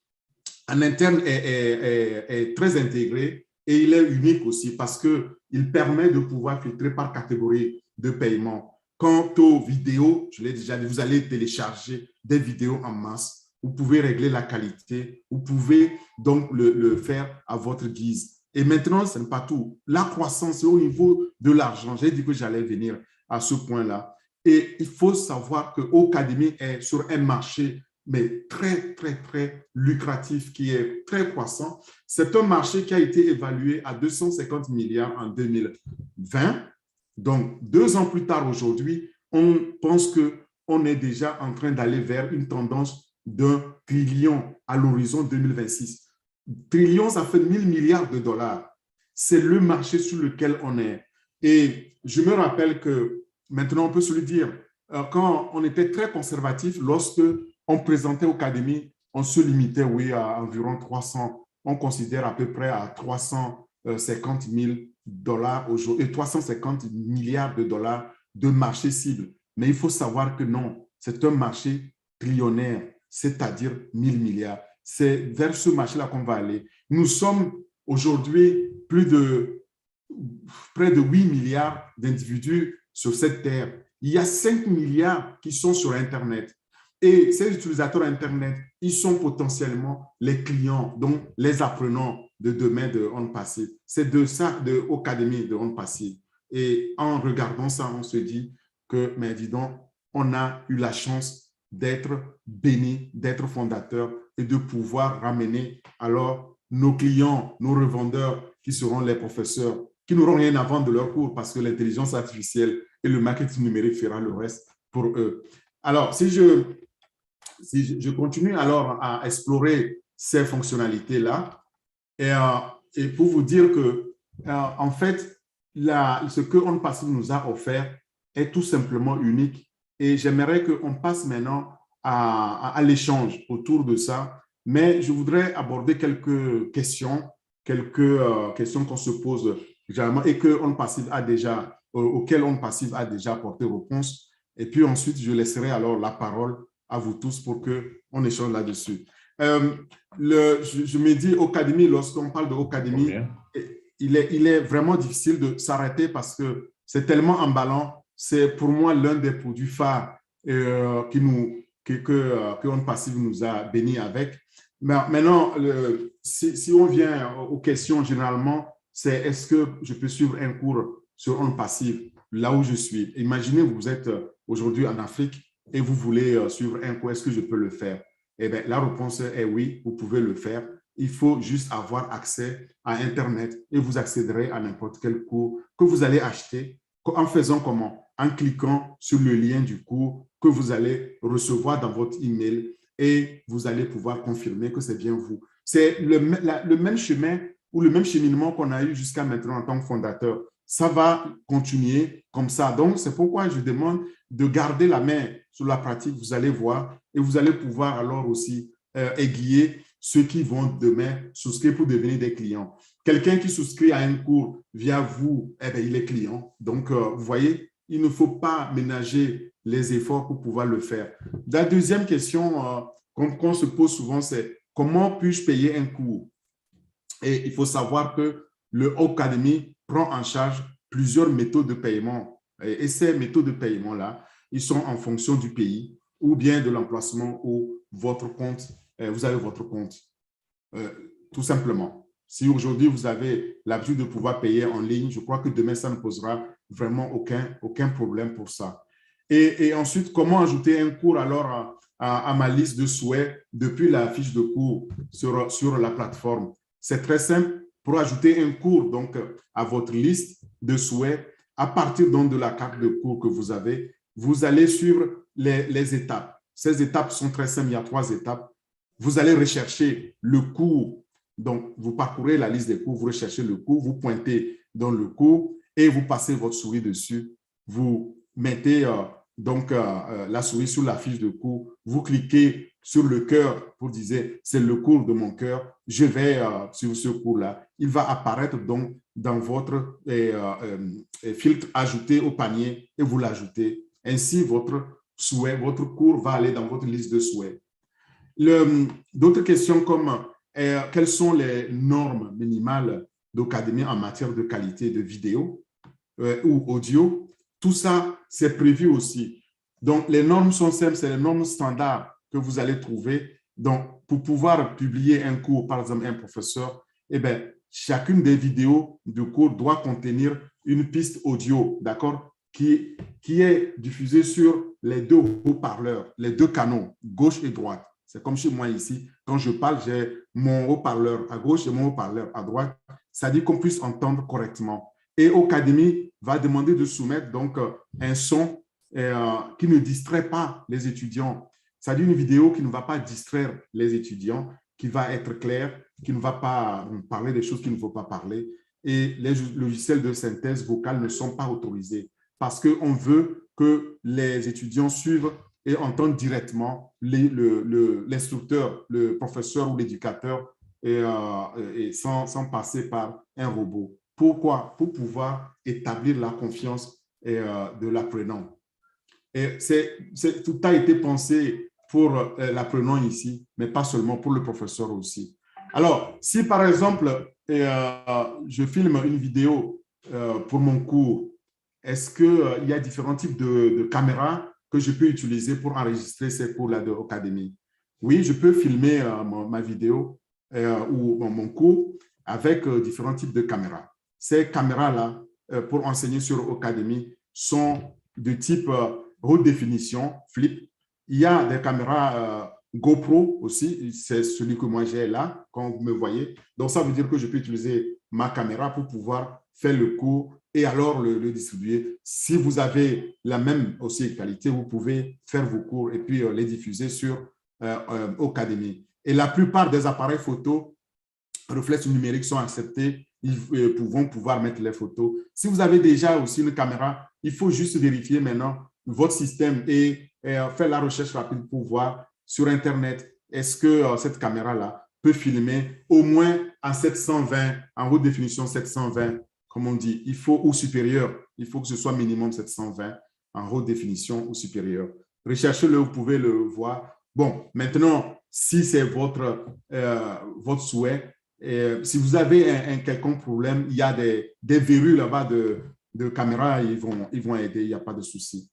en interne est très intégré et il est unique aussi parce qu'il permet de pouvoir filtrer par catégorie de paiement. Quant aux vidéos, je l'ai déjà dit, vous allez télécharger des vidéos en masse vous pouvez régler la qualité, vous pouvez donc le faire à votre guise. Et maintenant, ce n'est pas tout. La croissance est au niveau de l'argent. J'ai dit que j'allais venir à ce point-là. Et il faut savoir que Ocademy est sur un marché mais très, très, très lucratif, qui est très croissant. C'est un marché qui a été évalué à 250 milliards en 2020. Donc, 2 ans plus tard aujourd'hui, on pense qu'on est déjà en train d'aller vers une tendance d'1 trillion à l'horizon 2026. Trillion, ça fait 1000 milliards de dollars. C'est le marché sur lequel on est. Et je me rappelle que, maintenant on peut se le dire, quand on était très conservatif, lorsque on présentait Ocademy, on se limitait, oui, à environ 300, on considère à peu près à 350 000 dollars aujourd'hui, et 350 milliards de dollars de marché cible. Mais il faut savoir que non, c'est un marché trillionnaire, c'est-à-dire 1000 milliards. C'est vers ce marché-là qu'on va aller. Nous sommes aujourd'hui près de 8 milliards d'individus sur cette terre. Il y a 5 milliards qui sont sur Internet. Et ces utilisateurs Internet, ils sont potentiellement les clients, donc les apprenants de demain de OnPassive. C'est de ça, de Ocademy, de OnPassive. Et en regardant ça, on se dit que, mais dis donc, on a eu la chance d'être béni, d'être fondateur et de pouvoir ramener alors nos clients, nos revendeurs qui seront les professeurs, qui n'auront rien à vendre de leur cours parce que l'intelligence artificielle et le marketing numérique fera le reste pour eux. Alors, si je continue alors à explorer ces fonctionnalités-là, et pour vous dire que, en fait, ce que OnPassive nous a offert est tout simplement unique. Et j'aimerais qu'on passe maintenant à l'échange autour de ça. Mais je voudrais aborder quelques questions qu'on se pose généralement et auxquelles OnPassive a déjà apporté réponse. Et puis ensuite, je laisserai alors la parole à vous tous pour qu'on échange là-dessus. Je me dis Ocademy, lorsqu'on parle de Ocademy, il est vraiment difficile de s'arrêter parce que c'est tellement emballant. C'est pour moi l'un des produits phares que OnPassive nous a bénis avec. Mais maintenant, si on vient aux questions, généralement, c'est est-ce que je peux suivre un cours sur OnPassive là où je suis? Imaginez, vous êtes aujourd'hui en Afrique et vous voulez suivre un cours, est-ce que je peux le faire? Eh bien, la réponse est oui, vous pouvez le faire. Il faut juste avoir accès à Internet et vous accéderez à n'importe quel cours que vous allez acheter. En faisant comment? En cliquant sur le lien du cours que vous allez recevoir dans votre email et vous allez pouvoir confirmer que c'est bien vous. C'est le même chemin ou le même cheminement qu'on a eu jusqu'à maintenant en tant que fondateur. Ça va continuer comme ça. Donc, c'est pourquoi je demande de garder la main sur la pratique. Vous allez voir et vous allez pouvoir alors aussi aiguiller ceux qui vont demain souscrire pour devenir des clients. Quelqu'un qui souscrit à un cours via vous, eh bien, il est client. Donc, vous voyez, il ne faut pas ménager les efforts pour pouvoir le faire. La deuxième question qu'on se pose souvent, c'est comment puis-je payer un cours? Et il faut savoir que le Ocademy prend en charge plusieurs méthodes de paiement. Et ces méthodes de paiement-là, ils sont en fonction du pays ou bien de l'emplacement où votre compte, vous avez votre compte. Tout simplement. Si aujourd'hui, vous avez l'habitude de pouvoir payer en ligne, je crois que demain, ça ne posera vraiment aucun problème pour ça. Et ensuite, comment ajouter un cours alors à ma liste de souhaits depuis la fiche de cours sur la plateforme? C'est très simple. Pour ajouter un cours donc, à votre liste de souhaits, à partir donc, de la carte de cours que vous avez, vous allez suivre les étapes. Ces étapes sont très simples. Il y a 3 étapes. Vous allez rechercher le cours. Donc, vous parcourez la liste des cours, vous recherchez le cours, vous pointez dans le cours et vous passez votre souris dessus. Vous mettez la souris sur la fiche de cours. Vous cliquez sur le cœur pour dire c'est le cours de mon cœur. Je vais sur ce cours-là. Il va apparaître donc dans votre filtre ajouter au panier et vous l'ajoutez. Ainsi, votre souhait, votre cours va aller dans votre liste de souhaits. D'autres questions comme quelles sont les normes minimales d'Ocademy en matière de qualité de vidéo ou audio? Tout ça, c'est prévu aussi. Donc, les normes sont simples, c'est les normes standards que vous allez trouver Donc, pour pouvoir publier un cours, par exemple, un professeur, eh bien, chacune des vidéos du cours doit contenir une piste audio, d'accord, qui est diffusée sur les deux haut-parleurs, les deux canaux, gauche et droite. C'est comme chez moi ici. Quand je parle, j'ai mon haut-parleur à gauche et mon haut-parleur à droite. Ça dit qu'on puisse entendre correctement. Et Ocademy va demander de soumettre donc un son qui ne distrait pas les étudiants. Ça dit une vidéo qui ne va pas distraire les étudiants, qui va être claire, qui ne va pas parler des choses qu'il ne faut pas parler. Et les logiciels de synthèse vocale ne sont pas autorisés parce qu'on veut que les étudiants suivent et entendent directement l'instructeur, le professeur ou l'éducateur et sans passer par un robot. Pourquoi? Pour pouvoir établir la confiance de l'apprenant. Et tout a été pensé pour l'apprenant ici, mais pas seulement pour le professeur aussi. Alors, si par exemple, je filme une vidéo pour mon cours, est-ce qu'il y a différents types de caméras que je peux utiliser pour enregistrer ces cours-là de Ocademy? Oui, je peux filmer ma vidéo ou mon cours avec différents types de caméras. Ces caméras-là, pour enseigner sur Ocademy, sont de type haute définition, flip. Il y a des caméras GoPro aussi, c'est celui que moi j'ai là, quand vous me voyez. Donc, ça veut dire que je peux utiliser ma caméra pour pouvoir faire le cours et alors le distribuer. Si vous avez la même aussi qualité, vous pouvez faire vos cours et puis les diffuser sur Ocademy. Et la plupart des appareils photo reflets numériques sont acceptés. Ils vont pouvoir mettre les photos. Si vous avez déjà aussi une caméra, il faut juste vérifier maintenant votre système et faire la recherche rapide pour voir sur Internet, est-ce que cette caméra-là peut filmer au moins en 720, en haute définition 720, comme on dit, il faut ou supérieur. Il faut que ce soit minimum 720 en haute définition ou supérieur. Recherchez-le, vous pouvez le voir. Bon, maintenant, si c'est votre souhait, si vous avez un quelconque problème, il y a des verrues là-bas de caméra, ils vont aider, il n'y a pas de souci.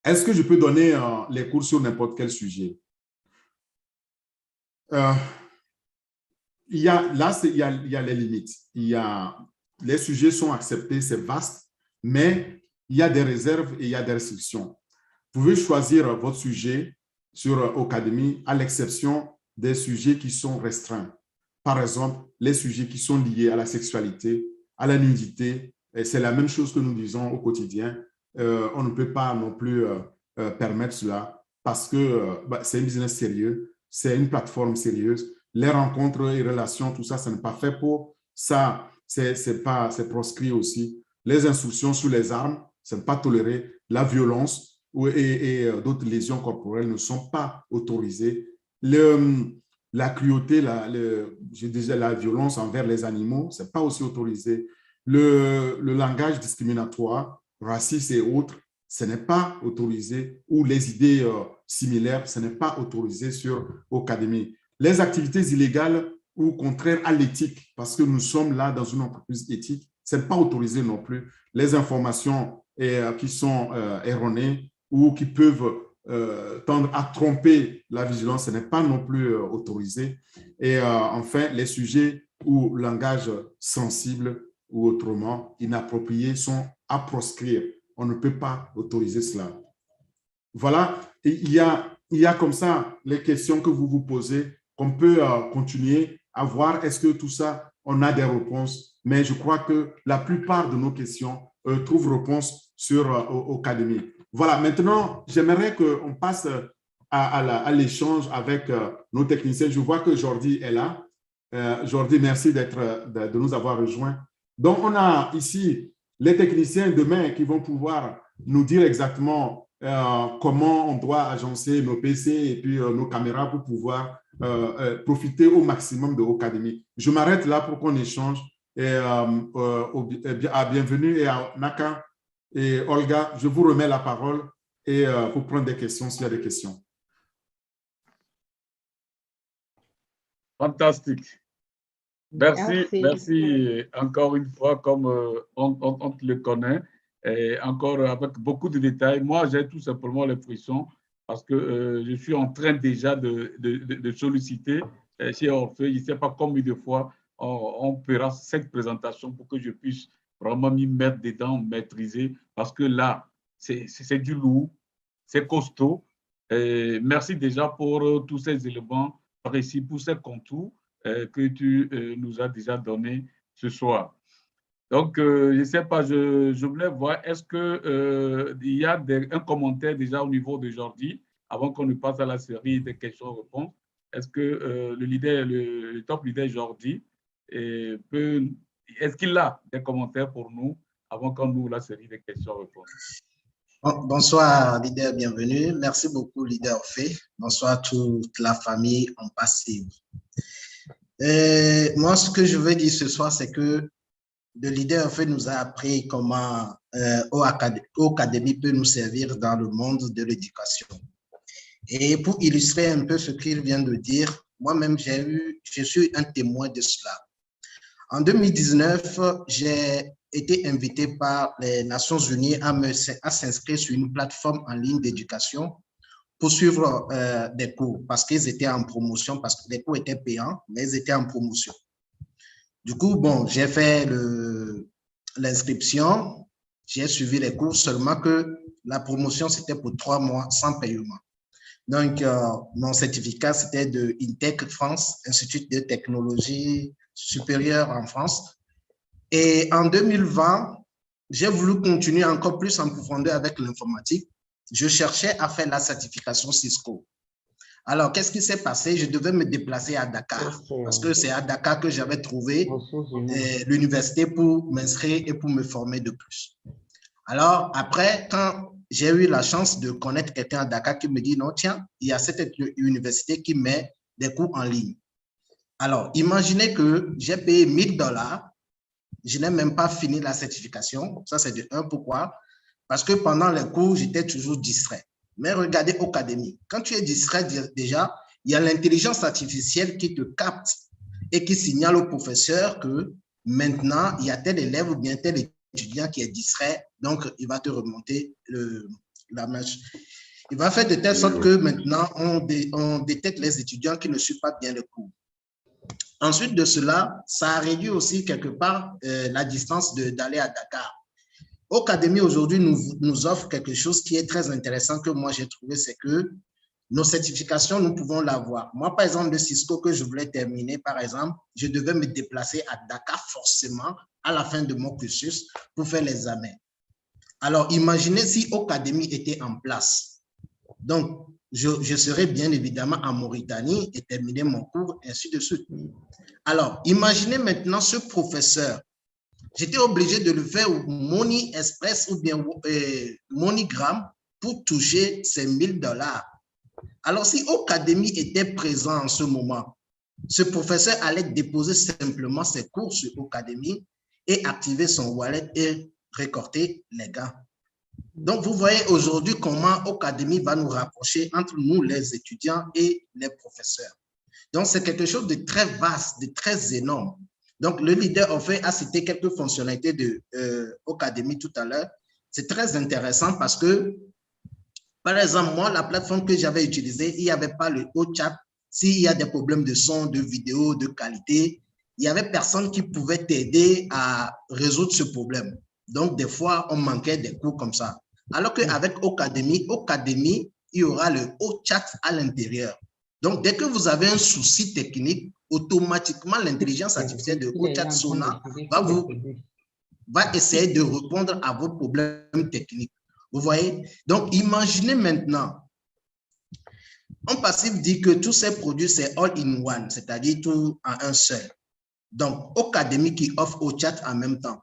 Est-ce que je peux donner les cours sur n'importe quel sujet? Il y a les limites. Les sujets sont acceptés, c'est vaste, mais il y a des réserves et il y a des restrictions. Vous pouvez choisir votre sujet sur Ocademy à l'exception des sujets qui sont restreints. Par exemple, les sujets qui sont liés à la sexualité, à la nudité, c'est la même chose que nous disons au quotidien. On ne peut pas non plus permettre cela parce que c'est un business sérieux, c'est une plateforme sérieuse. Les rencontres et relations, tout ça, ça n'est pas fait pour ça. C'est proscrit aussi. Les instructions sur les armes, ce n'est pas toléré. La violence et d'autres lésions corporelles ne sont pas autorisées. La cruauté, j'ai déjà la violence envers les animaux, ce n'est pas aussi autorisé. Le langage discriminatoire, raciste et autres, ce n'est pas autorisé. Ou les idées similaires, ce n'est pas autorisé sur Ocademy. Les activités illégales ou contraires à l'éthique, parce que nous sommes là dans une entreprise éthique, ce n'est pas autorisé non plus. Les informations qui sont erronées ou qui peuvent tendre à tromper la vigilance, ce n'est pas non plus autorisé. Et enfin, les sujets ou langage sensible ou autrement inappropriés sont à proscrire. On ne peut pas autoriser cela. Voilà, et il y a comme ça les questions que vous vous posez, qu'on peut continuer à voir. Est-ce que tout ça, on a des réponses? Mais je crois que la plupart de nos questions trouvent réponse sur Ocademy. Voilà, maintenant, j'aimerais qu'on passe à l'échange avec nos techniciens. Je vois que Jordi est là. Jordi, merci de nous avoir rejoints. Donc, on a ici les techniciens demain qui vont pouvoir nous dire exactement comment on doit agencer nos PC et puis nos caméras pour pouvoir profiter au maximum de Ocademy. Je m'arrête là pour qu'on échange. Bienvenue et à Naka et Olga, je vous remets la parole et pour prendre des questions s'il y a des questions. Fantastique. Merci encore une fois, comme on te le connaît, et encore avec beaucoup de détails. Moi, j'ai tout simplement les frissons parce que je suis en train déjà de solliciter chez Orphée, je ne sais pas combien de fois on fera cette présentation pour que je puisse vraiment m'y mettre dedans, maîtriser, parce que là, c'est du lourd, c'est costaud. Et merci déjà pour tous ces éléments précis, pour ces contours que tu nous as déjà donnés ce soir. Donc, je ne sais pas, je voulais voir, est-ce qu'il y a un commentaire déjà au niveau de Jordi, avant qu'on ne passe à la série des questions-réponses? Est-ce que le top leader Jordi, est-ce qu'il a des commentaires pour nous avant qu'on ouvre la série des questions-réponses? Bonsoir, leader, bienvenue. Merci beaucoup, leader Orphée. Bonsoir toute la famille en passive. Moi, ce que je veux dire ce soir, c'est que le leader Orphée nous a appris comment Ocademy peut nous servir dans le monde de l'éducation. Et pour illustrer un peu ce qu'il vient de dire, moi-même, je suis un témoin de cela. En 2019, j'ai été invité par les Nations Unies à s'inscrire sur une plateforme en ligne d'éducation pour suivre des cours parce qu'ils étaient en promotion, parce que les cours étaient payants, mais ils étaient en promotion. Du coup, bon, j'ai fait l'inscription, j'ai suivi les cours, seulement que la promotion, c'était pour 3 mois sans paiement. Donc, mon certificat, c'était de INTEC France, Institut de technologie supérieure en France. Et en 2020, j'ai voulu continuer encore plus en profondeur avec l'informatique. Je cherchais à faire la certification Cisco. Alors, qu'est-ce qui s'est passé? Je devais me déplacer à Dakar parce que c'est à Dakar que j'avais trouvé l'université pour m'inscrire et pour me former de plus. Alors, après, quand j'ai eu la chance de connaître quelqu'un à Dakar qui me dit, non, tiens, il y a cette université qui met des cours en ligne. Alors, imaginez que j'ai payé $1000. Je n'ai même pas fini la certification. Ça, c'est de 1. Pourquoi? Parce que pendant les cours, j'étais toujours distrait. Mais regardez Ocademy. Quand tu es distrait déjà, il y a l'intelligence artificielle qui te capte et qui signale au professeur que maintenant, il y a tel élève ou bien tel étudiant qui est distrait. Donc, il va te remonter la marche. Il va faire de telle sorte que maintenant, on détecte les étudiants qui ne suivent pas bien le cours. Ensuite de cela, ça a réduit aussi quelque part la distance d'aller à Dakar. Ocademy aujourd'hui nous offre quelque chose qui est très intéressant que moi j'ai trouvé, c'est que nos certifications, nous pouvons l'avoir. Moi, par exemple, le Cisco que je voulais terminer, par exemple, je devais me déplacer à Dakar forcément à la fin de mon cursus pour faire l'examen. Alors, imaginez si Ocademy était en place. Donc, je serais bien évidemment en Mauritanie et terminer mon cours, ainsi de suite. Alors, imaginez maintenant ce professeur. J'étais obligé de le faire au Money Express ou bien MoneyGram pour toucher ces $1000. Alors, si Ocademy était présent en ce moment, ce professeur allait déposer simplement ses cours sur Ocademy et activer son wallet et récolter les gains. Donc, vous voyez aujourd'hui comment Ocademy va nous rapprocher entre nous, les étudiants, et les professeurs. Donc, c'est quelque chose de très vaste, de très énorme. Donc, le leader Orphée a cité quelques fonctionnalités de Ocademy tout à l'heure. C'est très intéressant parce que, par exemple, moi, la plateforme que j'avais utilisée, il n'y avait pas le haut chat. S'il y a des problèmes de son, de vidéo, de qualité, il n'y avait personne qui pouvait t'aider à résoudre ce problème. Donc, des fois, on manquait des cours comme ça. Alors qu'avec Ocademy, il y aura le haut chat à l'intérieur. Donc, dès que vous avez un souci technique, automatiquement, l'intelligence artificielle de Ochat Sona va essayer de répondre à vos problèmes techniques. Vous voyez? Donc, imaginez maintenant, en passif dit que tous ces produits, c'est all in one, c'est-à-dire tout en un seul. Donc, Ocademy qui offre Ochat en même temps.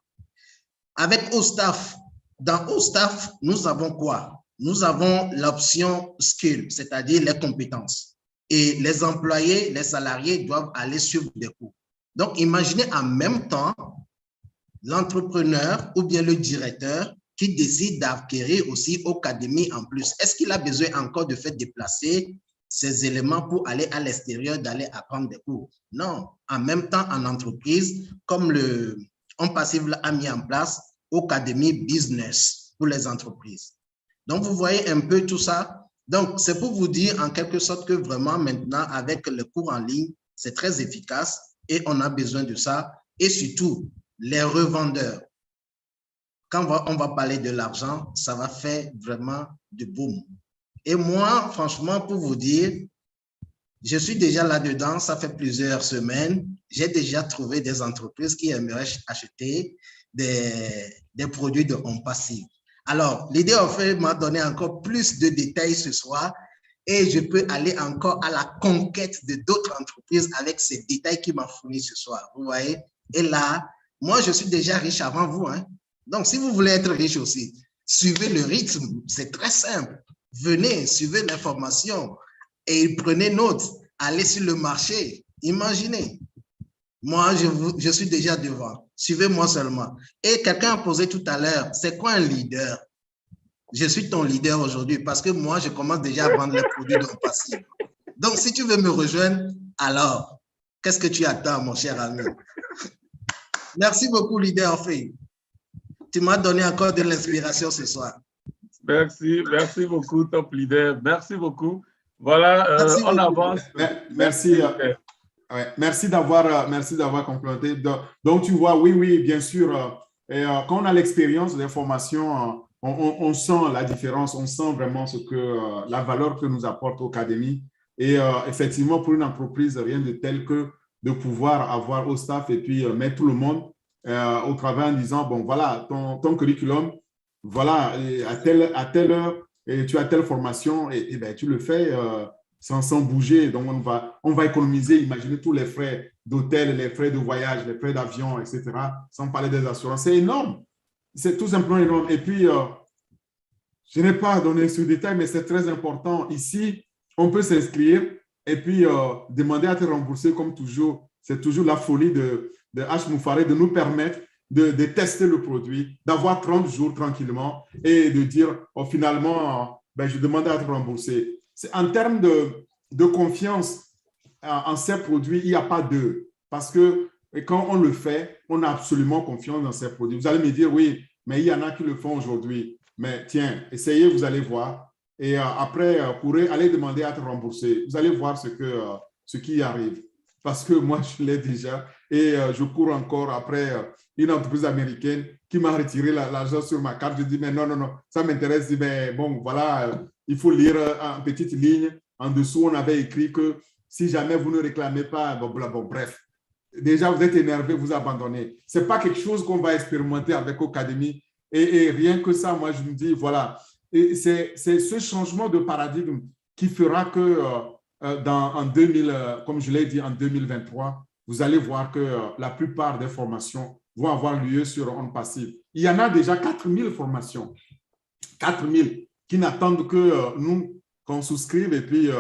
Avec OStaff, dans OStaff, nous avons quoi? Nous avons l'option skill, c'est-à-dire les compétences. Et les employés, les salariés doivent aller suivre des cours. Donc, imaginez en même temps l'entrepreneur ou bien le directeur qui décide d'acquérir aussi Ocademy en plus. Est-ce qu'il a besoin encore de faire déplacer ces éléments pour aller à l'extérieur, d'aller apprendre des cours? Non. En même temps, en entreprise, comme OnPassive a mis en place Ocademy Business pour les entreprises. Donc, vous voyez un peu tout ça. Donc, c'est pour vous dire en quelque sorte que vraiment maintenant, avec le cours en ligne, c'est très efficace et on a besoin de ça. Et surtout, les revendeurs. Quand on va parler de l'argent, ça va faire vraiment de boom. Et moi, franchement, pour vous dire, je suis déjà là-dedans, ça fait plusieurs semaines. J'ai déjà trouvé des entreprises qui aimeraient acheter des produits de home passif. Alors, l'idée en fait m'a donné encore plus de détails ce soir et je peux aller encore à la conquête de d'autres entreprises avec ces détails qu'il m'a fournis ce soir. Vous voyez? Et là, moi, je suis déjà riche avant vous, hein. Donc, si vous voulez être riche aussi, suivez le rythme, c'est très simple. Venez, suivez l'information et prenez note. Allez sur le marché. Imaginez. Moi, je suis déjà devant. Suivez-moi seulement. Et quelqu'un a posé tout à l'heure, c'est quoi un leader? Je suis ton leader aujourd'hui parce que moi, je commence déjà à vendre les produits de mon passif. Donc, si tu veux me rejoindre, alors, qu'est-ce que tu attends, mon cher ami? Merci beaucoup, leader, en fait. Tu m'as donné encore de l'inspiration ce soir. Merci beaucoup, top leader. Merci beaucoup. Voilà, merci on beaucoup. avance. Merci. Ouais, merci d'avoir complété. Donc, tu vois, oui, bien sûr. Quand on a l'expérience des formations, on sent la différence, on sent vraiment la valeur que nous apporte Ocademy. Et effectivement, pour une entreprise, rien de tel que de pouvoir avoir au staff et puis mettre tout le monde au travail en disant, bon, voilà, ton curriculum, voilà, à telle heure, et tu as telle formation, et ben, tu le fais sans bouger. Donc, on va économiser, imaginez tous les frais d'hôtel, les frais de voyage, les frais d'avion, etc., sans parler des assurances. C'est énorme. C'est tout simplement énorme. Et puis, je n'ai pas donné ce détail, mais c'est très important. Ici, on peut s'inscrire et puis demander à te rembourser comme toujours. C'est toujours la folie de H. Moufaré de nous permettre de tester le produit, d'avoir 30 jours tranquillement et de dire, finalement, ben, je demande à être remboursé. En termes de confiance en ces produits, il n'y a pas d'eux. Parce que quand on le fait, on a absolument confiance dans ces produits. Vous allez me dire, oui, mais il y en a qui le font aujourd'hui. Mais tiens, essayez, vous allez voir. Et après, vous pourrez aller demander à être remboursé. Vous allez voir ce qui arrive. Parce que moi, je l'ai déjà. Et je cours encore après une entreprise américaine qui m'a retiré l'argent sur ma carte. Je dis, mais non, ça m'intéresse. Je dis, mais bon, voilà, il faut lire en petite ligne. En dessous, on avait écrit que si jamais vous ne réclamez pas, bon, bref. Déjà, vous êtes énervé, vous abandonnez. Ce n'est pas quelque chose qu'on va expérimenter avec Ocademy. Et rien que ça, moi, je me dis, voilà. Et c'est ce changement de paradigme qui fera que en 2000, comme je l'ai dit, en 2023, vous allez voir que la plupart des formations vont avoir lieu sur On Passive. Il y en a déjà 4000 formations. 4000 qui n'attendent que nous, qu'on souscrive et puis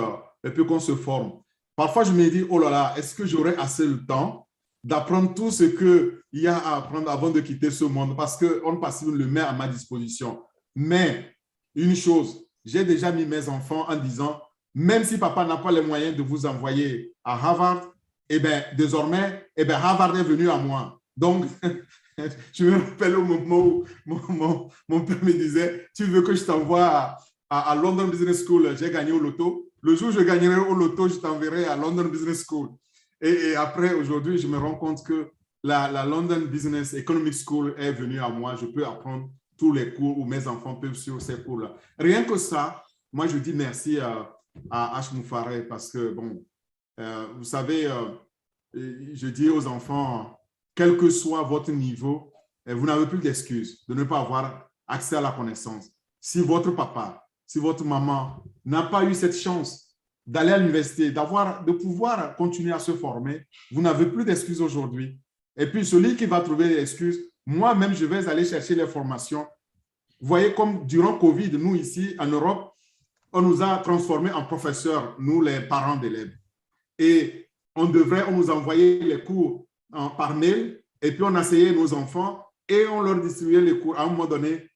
qu'on se forme. Parfois, je me dis, oh là là, est-ce que j'aurai assez le temps d'apprendre tout ce qu'il y a à apprendre avant de quitter ce monde? Parce qu'on Passive le met à ma disposition. Mais une chose, j'ai déjà mis mes enfants en disant, même si papa n'a pas les moyens de vous envoyer à Harvard, eh bien, désormais, Harvard est venu à moi. Donc, je me rappelle au moment où mon père me disait, tu veux que je t'envoie à London Business School? J'ai gagné au loto. Le jour où je gagnerai au loto, je t'enverrai à London Business School. Et après, aujourd'hui, je me rends compte que la London Business Economic School est venue à moi. Je peux apprendre tous les cours où mes enfants peuvent suivre ces cours-là. Rien que ça, moi, je dis merci à H. Moufaré parce que, bon, vous savez, je dis aux enfants, quel que soit votre niveau, vous n'avez plus d'excuses de ne pas avoir accès à la connaissance. Si votre papa, si votre maman n'a pas eu cette chance d'aller à l'université, de pouvoir continuer à se former, vous n'avez plus d'excuses aujourd'hui. Et puis, celui qui va trouver des excuses, moi-même, je vais aller chercher les formations. Vous voyez, comme durant Covid, nous ici, en Europe, on nous a transformés en professeurs, nous, les parents d'élèves. Et on nous envoyait les cours par mail, et puis on asseyait nos enfants et on leur distribuait les cours. À un moment donné,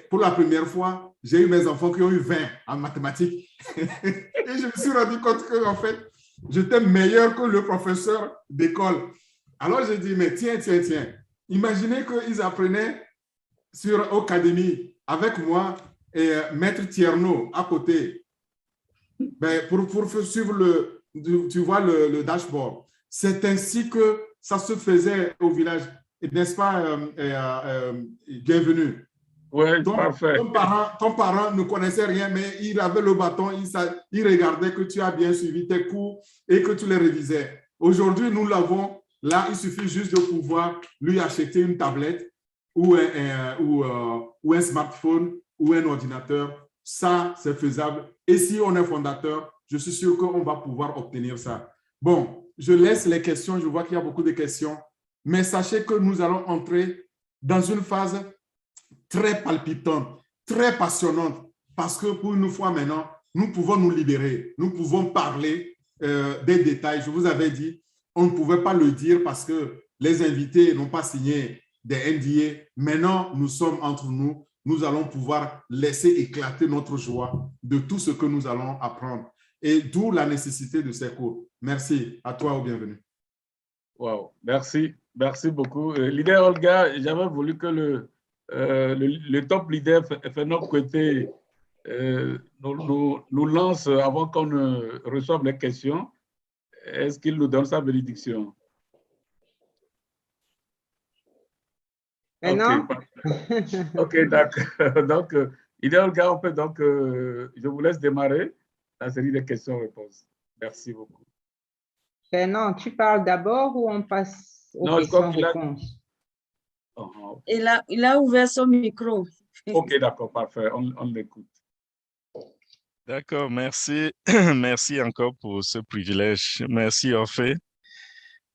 pour la première fois, j'ai eu mes enfants qui ont eu 20 en mathématiques. Et je me suis rendu compte qu'en fait, j'étais meilleur que le professeur d'école. Alors, j'ai dit, mais tiens, imaginez qu'ils apprenaient sur Ocademy avec moi Maître Tierno à côté, ben, pour suivre tu vois le dashboard. C'est ainsi que ça se faisait au village. N'est-ce pas, bienvenue? Oui, parfait. Ton parent ne connaissait rien, mais il avait le bâton, il regardait que tu as bien suivi tes cours et que tu les révisais. Aujourd'hui, nous l'avons. Là, il suffit juste de pouvoir lui acheter une tablette ou un smartphone ou un ordinateur. Ça, c'est faisable. Et si on est fondateur, je suis sûr qu'on va pouvoir obtenir ça. Bon, je laisse les questions. Je vois qu'il y a beaucoup de questions. Mais sachez que nous allons entrer dans une phase très palpitante, très passionnante, parce que pour une fois maintenant, nous pouvons nous libérer. Nous pouvons parler des détails. Je vous avais dit, on ne pouvait pas le dire parce que les invités n'ont pas signé des NDA. Maintenant, nous sommes entre nous. Nous allons pouvoir laisser éclater notre joie de tout ce que nous allons apprendre. Et d'où la nécessité de ces cours. Merci. À toi, au bienvenue. Wow, merci. Merci beaucoup. Leader Olga, j'avais voulu que le top leader Fernand Côté nous lance avant qu'on ne reçoive les questions. Est-ce qu'il nous donne sa bénédiction? Non. Ok, d'accord. Donc, leader Olga, on peut donc, je vous laisse démarrer la série de questions-réponses. Merci beaucoup. Non, tu parles d'abord ou on passe aux questions-réponses? Il a ouvert son micro. Ok, d'accord, parfait. On l'écoute. D'accord, merci. Merci encore pour ce privilège. Merci, Orphée.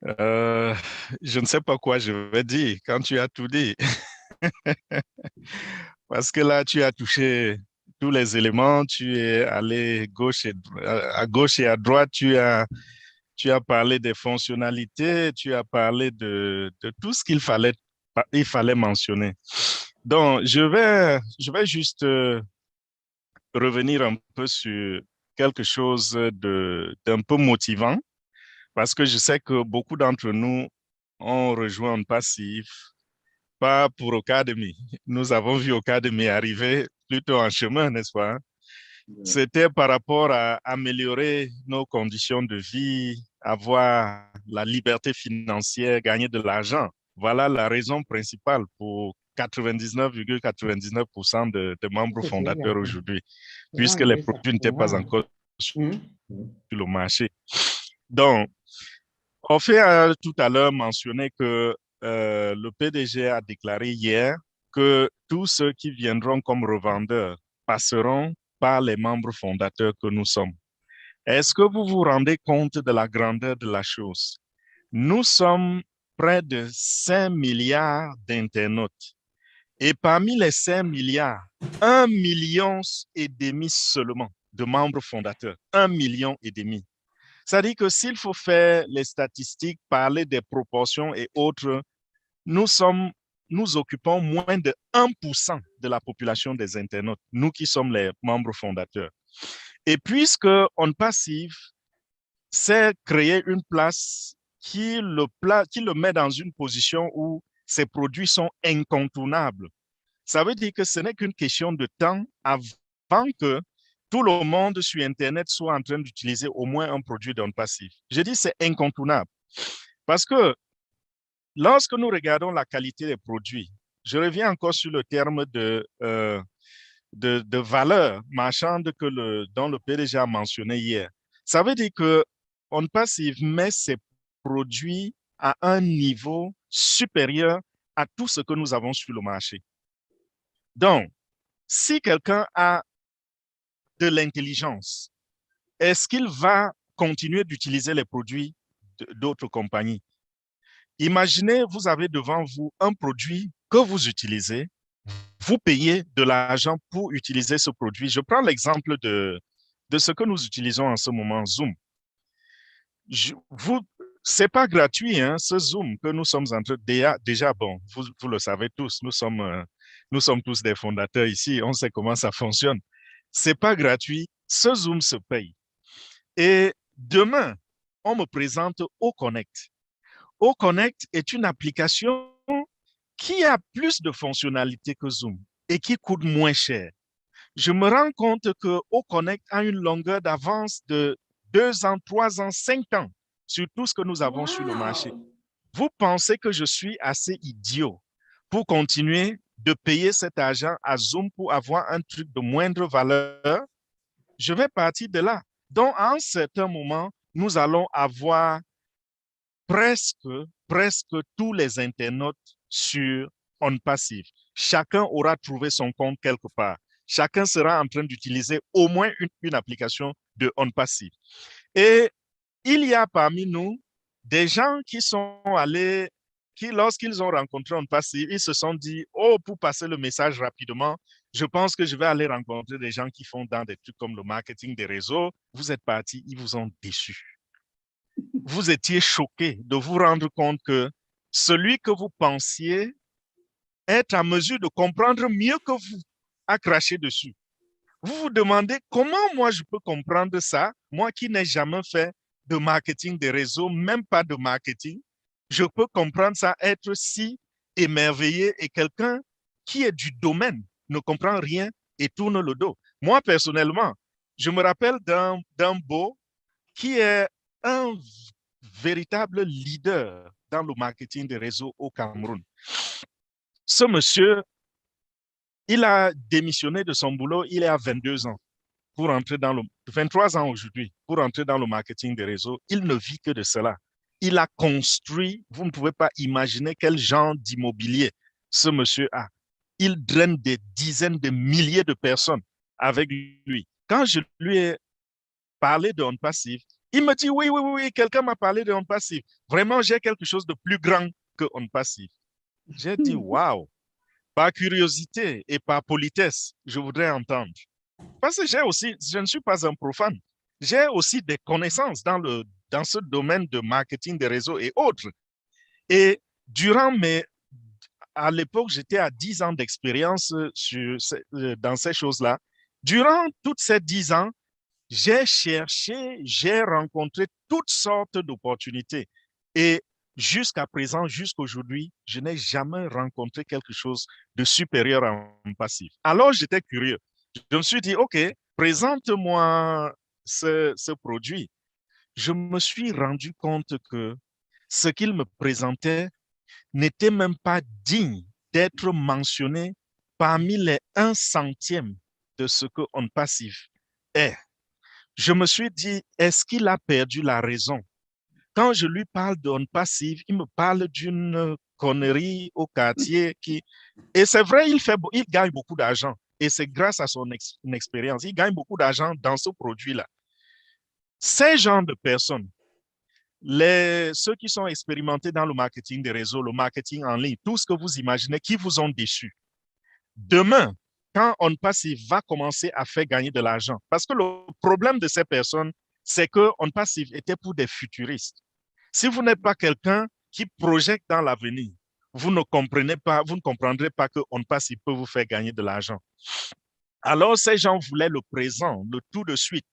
Je ne sais pas quoi je vais dire quand tu as tout dit. Parce que là, tu as touché tous les éléments, tu es allé à gauche et à droite, tu as parlé des fonctionnalités, tu as parlé de tout ce qu'il fallait mentionner. Donc, je vais juste revenir un peu sur quelque chose d'un peu motivant, parce que je sais que beaucoup d'entre nous ont rejoint Passif, pas pour Ocademy. Nous avons vu Ocademy arriver plutôt en chemin, n'est-ce pas? C'était par rapport à améliorer nos conditions de vie, avoir la liberté financière, gagner de l'argent. Voilà la raison principale pour 99,99% de membres fondateurs aujourd'hui, puisque les produits n'étaient pas encore sur le marché. Donc, Orphée a tout à l'heure mentionné que le PDG a déclaré hier que tous ceux qui viendront comme revendeurs passeront par les membres fondateurs que nous sommes. Est-ce que vous vous rendez compte de la grandeur de la chose? Nous sommes près de 5 milliards d'internautes. Et parmi les 5 milliards, 1,5 million seulement de membres fondateurs. 1,5 million. Ça dit que s'il faut faire les statistiques, parler des proportions et autres, nous occupons moins de 1% de la population des internautes, nous qui sommes les membres fondateurs. Et puisque On Passif s'est créé une place qui le met dans une position où ses produits sont incontournables, ça veut dire que ce n'est qu'une question de temps avant que tout le monde sur Internet soit en train d'utiliser au moins un produit d'On Passif. Je dis c'est incontournable parce que lorsque nous regardons la qualité des produits, je reviens encore sur le terme de valeur marchande dont le PDG a mentionné hier. Ça veut dire que On Passif met ses produits à un niveau supérieur à tout ce que nous avons sur le marché. Donc, si quelqu'un a de l'intelligence, est-ce qu'il va continuer d'utiliser les produits d'autres compagnies? Imaginez, vous avez devant vous un produit que vous utilisez, vous payez de l'argent pour utiliser ce produit. Je prends l'exemple de ce que nous utilisons en ce moment, Zoom. C'est pas gratuit, hein, ce Zoom que nous sommes en train de... Déjà, bon, vous le savez tous, nous sommes tous des fondateurs ici, on sait comment ça fonctionne. C'est pas gratuit, ce Zoom se paye. Et demain, on me présente OConnect. OConnect est une application qui a plus de fonctionnalités que Zoom et qui coûte moins cher. je me rends compte que Oconnect a une longueur d'avance de 2 ans, 3 ans, 5 ans sur tout ce que nous avons sur le marché. Vous pensez que je suis assez idiot pour continuer de payer cet argent à Zoom pour avoir un truc de moindre valeur? Je vais partir de là. Donc, à un certain moment, nous allons avoir presque tous les internautes sur OnPassive. Chacun aura trouvé son compte quelque part. Chacun sera en train d'utiliser au moins une application de OnPassive. Et il y a parmi nous des gens qui sont allés, qui lorsqu'ils ont rencontré OnPassive, ils se sont dit, oh, pour passer le message rapidement, je pense que je vais aller rencontrer des gens qui font dans des trucs comme le marketing des réseaux. Vous êtes partis, ils vous ont déçus. Vous étiez choqués de vous rendre compte que celui que vous pensiez être en mesure de comprendre mieux que vous a craché dessus. Vous vous demandez comment moi je peux comprendre ça, moi qui n'ai jamais fait de marketing des réseaux, même pas de marketing, je peux comprendre ça, être si émerveillé, et quelqu'un qui est du domaine ne comprend rien et tourne le dos. Moi, personnellement, je me rappelle d'un beau qui est un véritable leader dans le marketing des réseaux au Cameroun. Ce monsieur, il a démissionné de son boulot, il est à 22 ans. Pour entrer dans le 23 ans aujourd'hui, pour entrer dans le marketing des réseaux, il ne vit que de cela. Il a construit, vous ne pouvez pas imaginer quel genre d'immobilier ce monsieur a. Il draine des dizaines de milliers de personnes avec lui. Quand je lui ai parlé de OnPassive, il me dit oui, quelqu'un m'a parlé de OnPassive. Vraiment, j'ai quelque chose de plus grand que OnPassive. J'ai dit waouh, par curiosité et par politesse, je voudrais entendre. Parce que je ne suis pas un profane. J'ai aussi des connaissances dans ce domaine de marketing des réseaux et autres. Et à l'époque, j'étais à 10 ans d'expérience dans ces choses-là. Durant toutes ces 10 ans, j'ai cherché, j'ai rencontré toutes sortes d'opportunités. Et jusqu'à présent, jusqu'aujourd'hui, je n'ai jamais rencontré quelque chose de supérieur à OnPassive. Alors, j'étais curieux. Je me suis dit, OK, présente-moi ce produit. Je me suis rendu compte que ce qu'il me présentait n'était même pas digne d'être mentionné parmi les 1 centième de ce que OnPassive est. Je me suis dit, est-ce qu'il a perdu la raison? Quand je lui parle de OnPassive, il me parle d'une connerie au quartier et c'est vrai, il gagne beaucoup d'argent. Et c'est grâce à son expérience. Il gagne beaucoup d'argent dans ce produit-là. Ces genres de personnes, ceux qui sont expérimentés dans le marketing des réseaux, le marketing en ligne, tout ce que vous imaginez, qui vous ont déçus. Demain, quand OnPassive va commencer à faire gagner de l'argent, parce que le problème de ces personnes, c'est que OnPassive était pour des futuristes. Si vous n'êtes pas quelqu'un qui projette dans l'avenir, vous ne comprendrez pas que OnPassive peut vous faire gagner de l'argent. Alors, ces gens voulaient le présent, le tout de suite.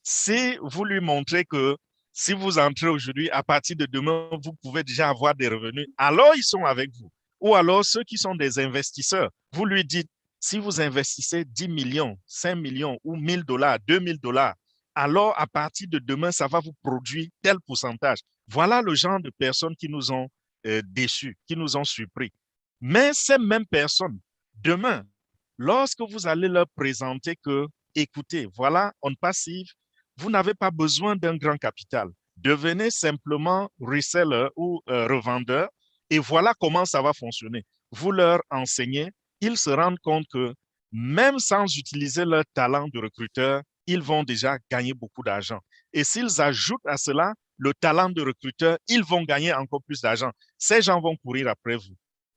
Si vous lui montrez que si vous entrez aujourd'hui, à partir de demain, vous pouvez déjà avoir des revenus, alors ils sont avec vous. Ou alors, ceux qui sont des investisseurs, vous lui dites, si vous investissez 10 millions, 5 millions ou 1 000 $, 2 000 $, alors à partir de demain, ça va vous produire tel pourcentage. Voilà le genre de personnes qui nous ont déçus, qui nous ont surpris. Mais ces mêmes personnes, demain, lorsque vous allez leur présenter que, écoutez, voilà, OnPassive, vous n'avez pas besoin d'un grand capital. Devenez simplement reseller ou revendeur et voilà comment ça va fonctionner. Vous leur enseignez, ils se rendent compte que même sans utiliser leur talent de recruteur, ils vont déjà gagner beaucoup d'argent. Et s'ils ajoutent à cela le talent de recruteur, ils vont gagner encore plus d'argent. Ces gens vont courir après vous.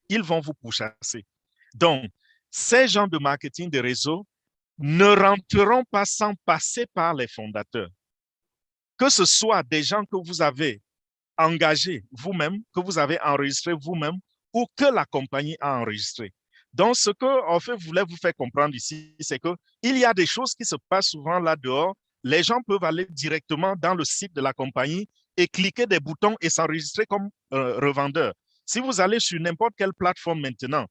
Ils vont vous pourchasser. Donc, ces gens de marketing des réseaux ne rentreront pas sans passer par les fondateurs. Que ce soit des gens que vous avez engagés vous-même, que vous avez enregistrés vous-même ou que la compagnie a enregistré. Donc, ce que en fait voulait vous faire comprendre ici, c'est qu'il y a des choses qui se passent souvent là dehors. Les gens peuvent aller directement dans le site de la compagnie et cliquer des boutons et s'enregistrer comme revendeur. Si vous allez sur n'importe quelle plateforme maintenant,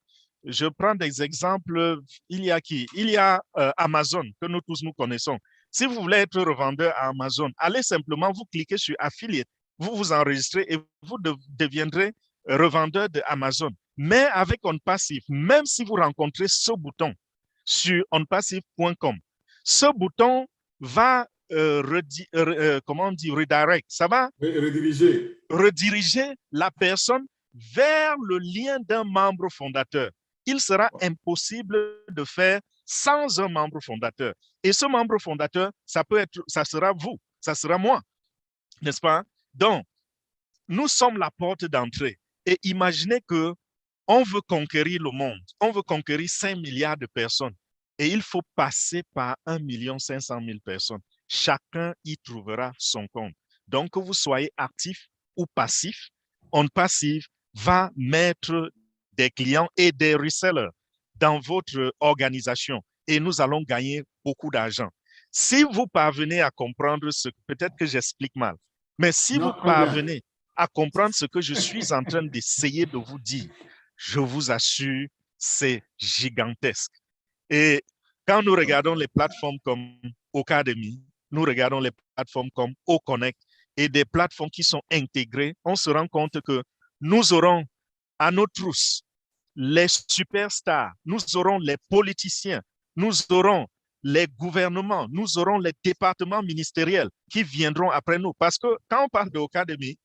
je prends des exemples. Il y a qui? Il y a Amazon, que nous tous nous connaissons. Si vous voulez être revendeur à Amazon, allez simplement, vous cliquez sur Affiliate, vous vous enregistrez et vous deviendrez revendeur de Amazon. Mais avec OnPassive, même si vous rencontrez ce bouton sur onpassive.com, ce bouton va comment on dit, redirect, ça va rediriger la personne vers le lien d'un membre fondateur. Il sera impossible de faire sans un membre fondateur. Et ce membre fondateur, ça sera vous, ça sera moi, n'est-ce pas? Donc, nous sommes la porte d'entrée. Et imaginez que on veut conquérir le monde, on veut conquérir 5 milliards de personnes. Et il faut passer par 1 500 000 personnes. Chacun y trouvera son compte. Donc, que vous soyez actif ou passif, OnPassive va mettre des clients et des resellers dans votre organisation et nous allons gagner beaucoup d'argent. Si vous parvenez à comprendre ce que, peut-être que j'explique mal, mais si vous parvenez à comprendre ce que je suis en train d'essayer de vous dire, je vous assure, c'est gigantesque. Et quand nous regardons les plateformes comme Ocademy, nous regardons les plateformes comme Oconnect et des plateformes qui sont intégrées, on se rend compte que nous aurons à nos trousses les superstars, nous aurons les politiciens, nous aurons les gouvernements, nous aurons les départements ministériels qui viendront après nous. Parce que quand on parle de Ocademy,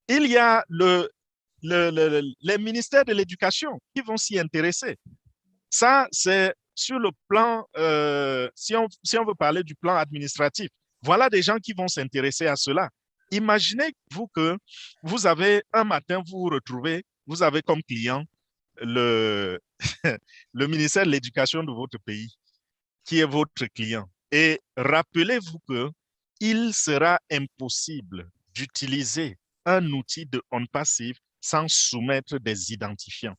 il y a les ministères de l'éducation qui vont s'y intéresser. Ça, c'est sur le plan, si on veut parler du plan administratif, voilà des gens qui vont s'intéresser à cela. Imaginez-vous que vous avez un matin, vous vous retrouvez, vous avez comme client le ministère de l'Éducation de votre pays, qui est votre client. Et rappelez-vous qu'il sera impossible d'utiliser un outil de OnPassive sans soumettre des identifiants.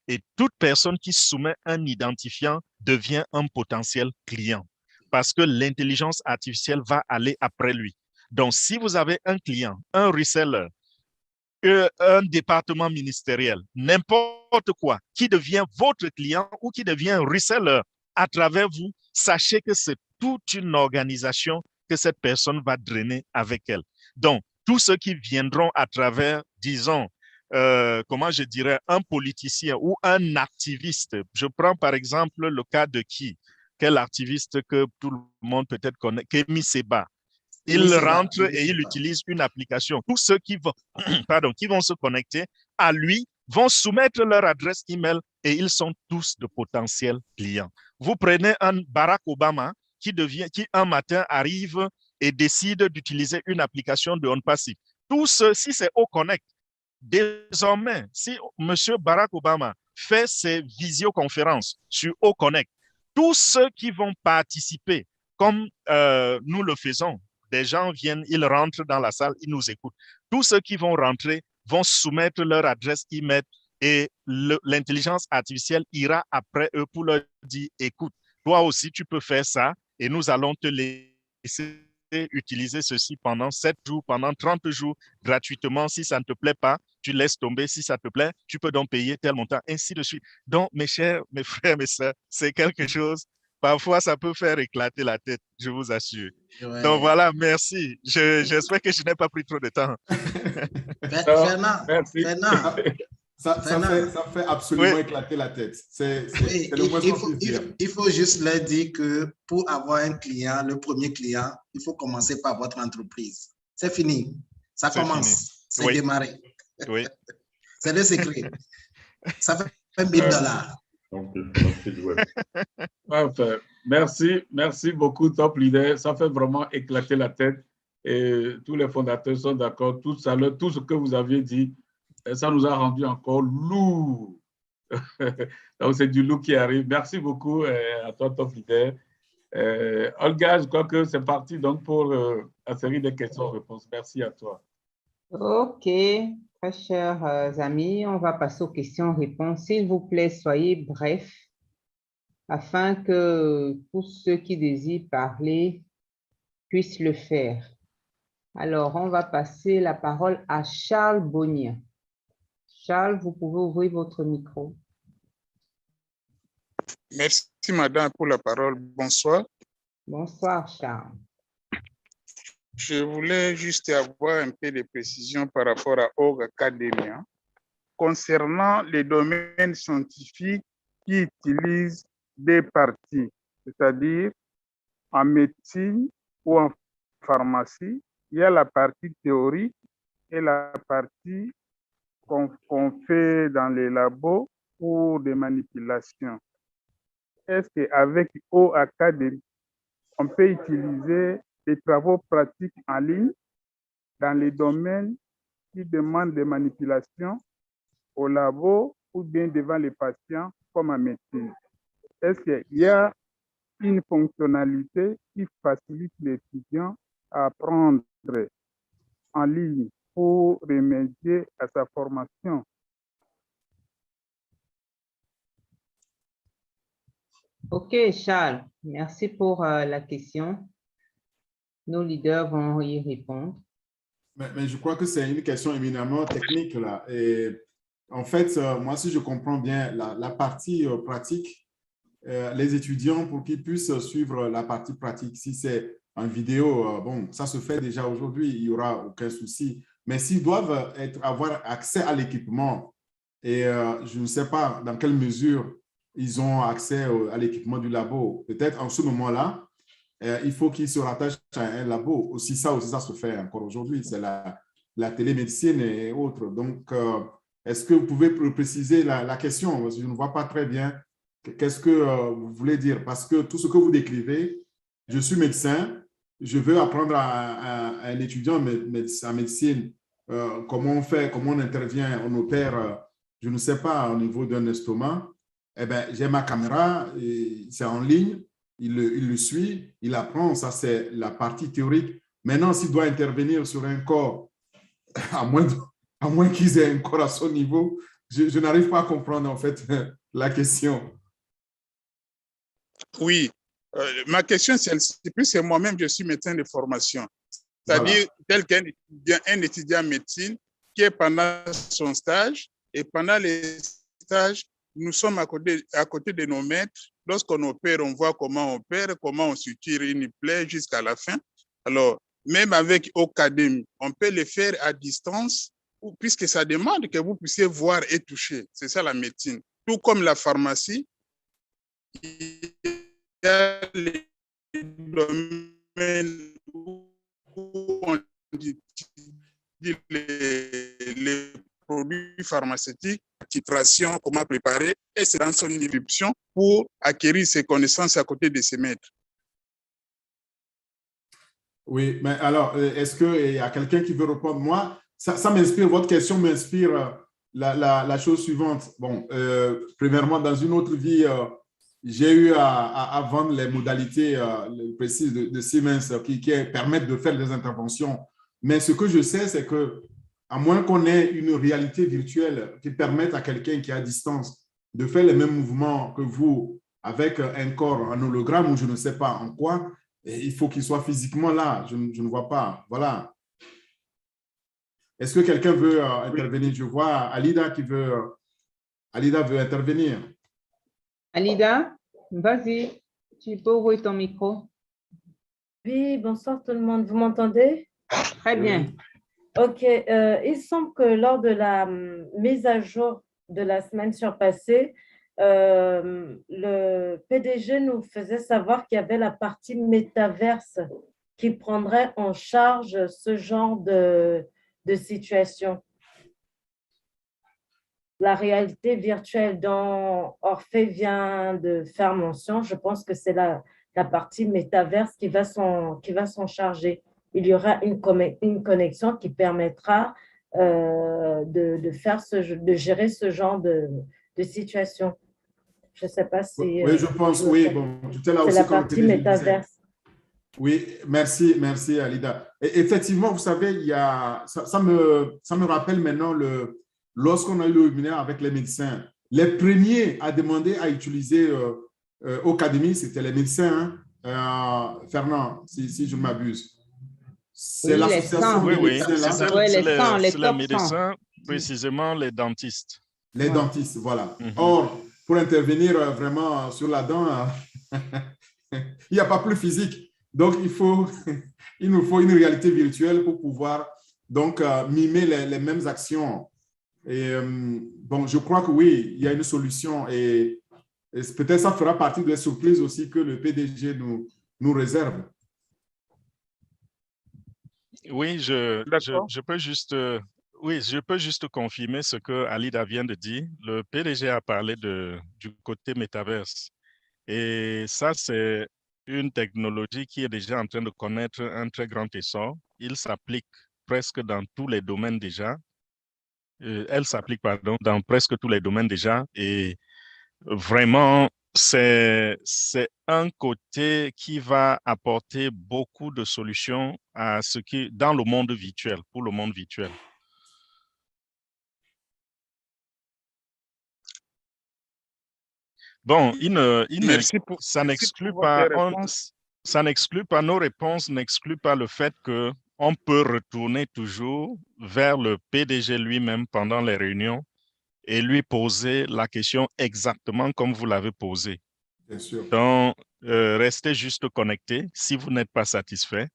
Et toute personne qui soumet un identifiant devient un potentiel client parce que l'intelligence artificielle va aller après lui. Donc, si vous avez un client, un reseller, un département ministériel, n'importe quoi, qui devient votre client ou qui devient un reseller à travers vous, sachez que c'est toute une organisation que cette personne va drainer avec elle. Donc, tous ceux qui viendront à travers, disons, comment je dirais, un politicien ou un activiste. Je prends par exemple le cas de qui? Quel activiste que tout le monde peut-être connaît? Kémy Séba. Il rentre et il utilise une application. Tous ceux qui vont, qui vont se connecter à lui vont soumettre leur adresse email et ils sont tous de potentiels clients. Vous prenez un Barack Obama qui un matin arrive et décide d'utiliser une application de OnPassive. Tous ceux, si c'est Oconnect, désormais, si M. Barack Obama fait ses visioconférences sur Oconnect, tous ceux qui vont participer, comme nous le faisons, des gens viennent, ils rentrent dans la salle, ils nous écoutent. Tous ceux qui vont rentrer vont soumettre leur adresse email et l'intelligence artificielle ira après eux pour leur dire, écoute, toi aussi, tu peux faire ça et nous allons te laisser utiliser ceci pendant 7 jours, pendant 30 jours gratuitement. Si ça ne te plaît pas, tu laisses tomber. Si ça te plaît, tu peux donc payer tel montant, ainsi de suite. Donc, mes chers, mes frères, mes sœurs, c'est quelque chose, parfois, ça peut faire éclater la tête, je vous assure. Ouais. Donc, voilà, merci. J'espère que je n'ai pas pris trop de temps. Fernand, ça fait absolument éclater la tête. Oui, il faut juste leur dire que pour avoir un client, le premier client, il faut commencer par votre entreprise. C'est fini. Ça commence. C'est démarré. Oui. C'est le secret. Ça fait $1 000. Parfait. Merci beaucoup, Top Leader. Ça fait vraiment éclater la tête. Et tous les fondateurs sont d'accord. Tout ce que vous aviez dit, ça nous a rendu encore lourd. Donc, c'est du lourd qui arrive. Merci beaucoup à toi, Top Leader. Olga, je crois que c'est parti donc pour la série de questions-réponses. Merci à toi. OK, très chers amis, on va passer aux questions-réponses. S'il vous plaît, soyez brefs afin que tous ceux qui désirent parler puissent le faire. Alors, on va passer la parole à Charles Bonnier. Charles, vous pouvez ouvrir votre micro. Merci, madame, pour la parole. Bonsoir. Bonsoir, Charles. Je voulais juste avoir un peu de précision par rapport à Org Academia concernant les domaines scientifiques qui utilisent des parties, c'est-à-dire en médecine ou en pharmacie, il y a la partie théorique et la partie qu'on fait dans les labos pour des manipulations. Est-ce qu'avec O Academy, on peut utiliser des travaux pratiques en ligne dans les domaines qui demandent des manipulations au labo ou bien devant les patients comme en médecine? Est-ce qu'il y a une fonctionnalité qui facilite l'étudiant à apprendre en ligne pour remédier à sa formation? OK, Charles, merci pour la question. Nos leaders vont y répondre. Mais je crois que c'est une question éminemment technique, là. Et en fait, moi, si je comprends bien la partie pratique, les étudiants, pour qu'ils puissent suivre la partie pratique, si c'est en vidéo, bon, ça se fait déjà aujourd'hui, il n'y aura aucun souci. Mais s'ils doivent avoir accès à l'équipement, et je ne sais pas dans quelle mesure ils ont accès à l'équipement du labo, peut-être en ce moment-là, il faut qu'ils se rattachent à un labo. Aussi, ça se fait encore aujourd'hui. C'est la télémédecine et autres. Donc, est-ce que vous pouvez préciser la question? Je ne vois pas très bien qu'est-ce que vous voulez dire. Parce que tout ce que vous décrivez, je suis médecin, je veux apprendre à un étudiant en médecine comment on fait, comment on intervient, on opère, je ne sais pas, au niveau d'un estomac. Eh bien, j'ai ma caméra, c'est en ligne. Il le suit, il apprend, ça c'est la partie théorique. Maintenant, s'il doit intervenir sur un corps, à moins qu'ils aient un corps à son niveau, je n'arrive pas à comprendre en fait la question. Oui, ma question c'est plus moi-même, je suis médecin de formation. C'est-à-dire tel qu'un étudiant en médecine qui est pendant son stage et pendant les stages, nous sommes à côté de nos maîtres. Lorsqu'on opère, on voit comment on opère, comment on suture une plaie jusqu'à la fin. Alors, même avec Ocademy, on peut le faire à distance, puisque ça demande que vous puissiez voir et toucher. C'est ça la médecine. Tout comme la pharmacie, il y a les domaines où on utilise les produits pharmaceutiques, titration, comment préparer, et c'est dans son inscription pour acquérir ses connaissances à côté de ses maîtres. Oui, mais alors, est-ce qu'il y a quelqu'un qui veut répondre? Moi, ça m'inspire, votre question m'inspire la chose suivante. Bon, premièrement, dans une autre vie, j'ai eu à vendre les modalités précises de Siemens qui permettent de faire des interventions. Mais ce que je sais, c'est que à moins qu'on ait une réalité virtuelle qui permette à quelqu'un qui est à distance de faire les mêmes mouvements que vous avec un corps en hologramme ou je ne sais pas en quoi, il faut qu'il soit physiquement là. Je ne vois pas. Voilà. Est-ce que quelqu'un veut intervenir? Je vois Alida qui veut intervenir. Alida, vas-y, tu peux ouvrir ton micro. Oui, bonsoir tout le monde. Vous m'entendez? Très bien. OK. Il semble que lors de la mise à jour de la semaine surpassée, le PDG nous faisait savoir qu'il y avait la partie métaverse qui prendrait en charge ce genre de situation. La réalité virtuelle dont Orphée vient de faire mention, je pense que c'est la partie métaverse qui va s'en charger. Il y aura une connexion qui permettra de gérer ce genre de situation. Je ne sais pas si… Oui, je pense, oui. Bon, c'est la partie métaverse. Oui, merci Alida. Et effectivement, vous savez, ça me rappelle maintenant lorsqu'on a eu le webinaire avec les médecins, les premiers à demander à utiliser Ocademy, c'était les médecins, hein, Fernand, si je ne m'abuse. C'est l'association des médecins. C'est les médecins, précisément les dentistes. Les dentistes, voilà. Or, pour intervenir vraiment sur la dent, il n'y a pas plus physique. Donc, il nous faut une réalité virtuelle pour pouvoir donc mimer les mêmes actions. Et bon, je crois que oui, il y a une solution et peut-être ça fera partie des surprises aussi que le PDG nous réserve. Oui, je peux juste, oui, je peux juste confirmer ce que Alida vient de dire. Le PDG a parlé du côté métaverse. Et ça, c'est une technologie qui est déjà en train de connaître un très grand essor. Il s'applique presque dans tous les domaines déjà. Elle s'applique, pardon, dans presque tous les domaines déjà. Et vraiment, c'est un côté qui va apporter beaucoup de solutions à ce qui dans le monde virtuel, pour le monde virtuel. Bon, ça n'exclut pas, nos réponses n'excluent pas le fait qu'on peut retourner toujours vers le PDG lui-même pendant les réunions et lui poser la question exactement comme vous l'avez posée. Bien sûr. Donc, restez juste connectés si vous n'êtes pas satisfait.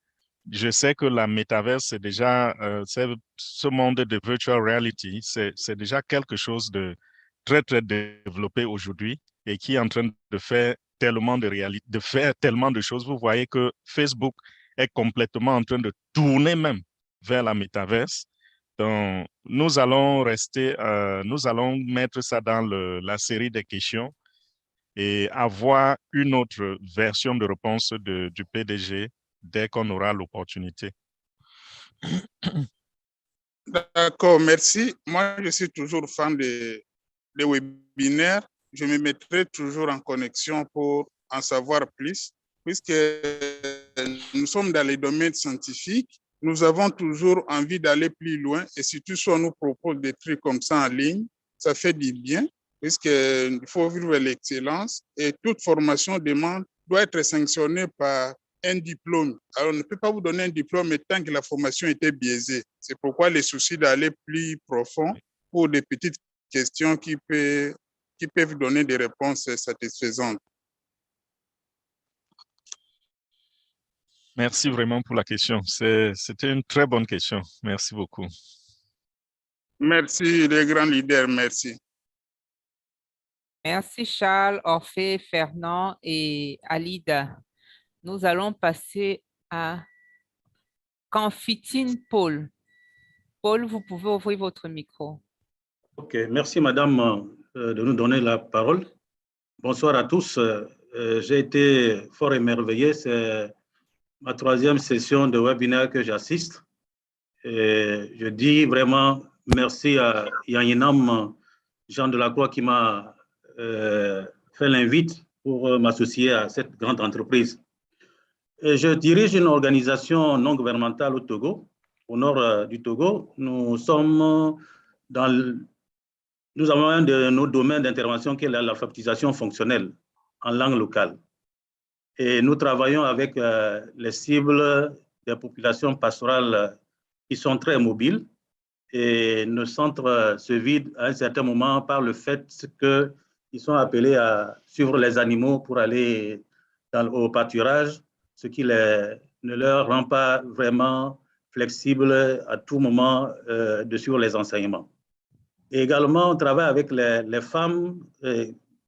Je sais que la métaverse, c'est déjà, ce monde de virtual reality, c'est déjà quelque chose de très, très développé aujourd'hui et qui est en train de faire tellement de choses. Vous voyez que Facebook est complètement en train de tourner même vers la métaverse. Donc, nous allons mettre ça dans la série des questions et avoir une autre version de réponse du PDG dès qu'on aura l'opportunité. D'accord, merci. Moi, je suis toujours fan des webinaires. Je me mettrai toujours en connexion pour en savoir plus, puisque nous sommes dans les domaines scientifiques. Nous avons toujours envie d'aller plus loin et surtout si on nous propose des trucs comme ça en ligne, ça fait du bien, puisqu'il faut vivre l'excellence et toute formation doit être sanctionnée par un diplôme. Alors, on ne peut pas vous donner un diplôme tant que la formation était biaisée. C'est pourquoi les soucis d'aller plus profond pour des petites questions qui peuvent donner des réponses satisfaisantes. Merci vraiment pour la question. C'était une très bonne question. Merci beaucoup. Merci, les grands leaders. Merci. Merci Charles, Orphée, Fernand et Alida. Nous allons passer à Confitine Paul. Paul, vous pouvez ouvrir votre micro. OK, merci madame de nous donner la parole. Bonsoir à tous. J'ai été fort émerveillé. C'est ma 3e session de webinaire que j'assiste. Et je dis vraiment merci à Yann Jean Delacroix qui m'a fait l'invite pour m'associer à cette grande entreprise. Et je dirige une organisation non gouvernementale au Togo, au nord du Togo. Nous avons un de nos domaines d'intervention qui est l'alphabétisation fonctionnelle en langue locale. Et nous travaillons avec les cibles des populations pastorales qui sont très mobiles. Et nos centres se vident à un certain moment par le fait qu'ils sont appelés à suivre les animaux pour aller au pâturage, ce qui ne leur rend pas vraiment flexibles à tout moment de suivre les enseignements. Et également, on travaille avec les femmes,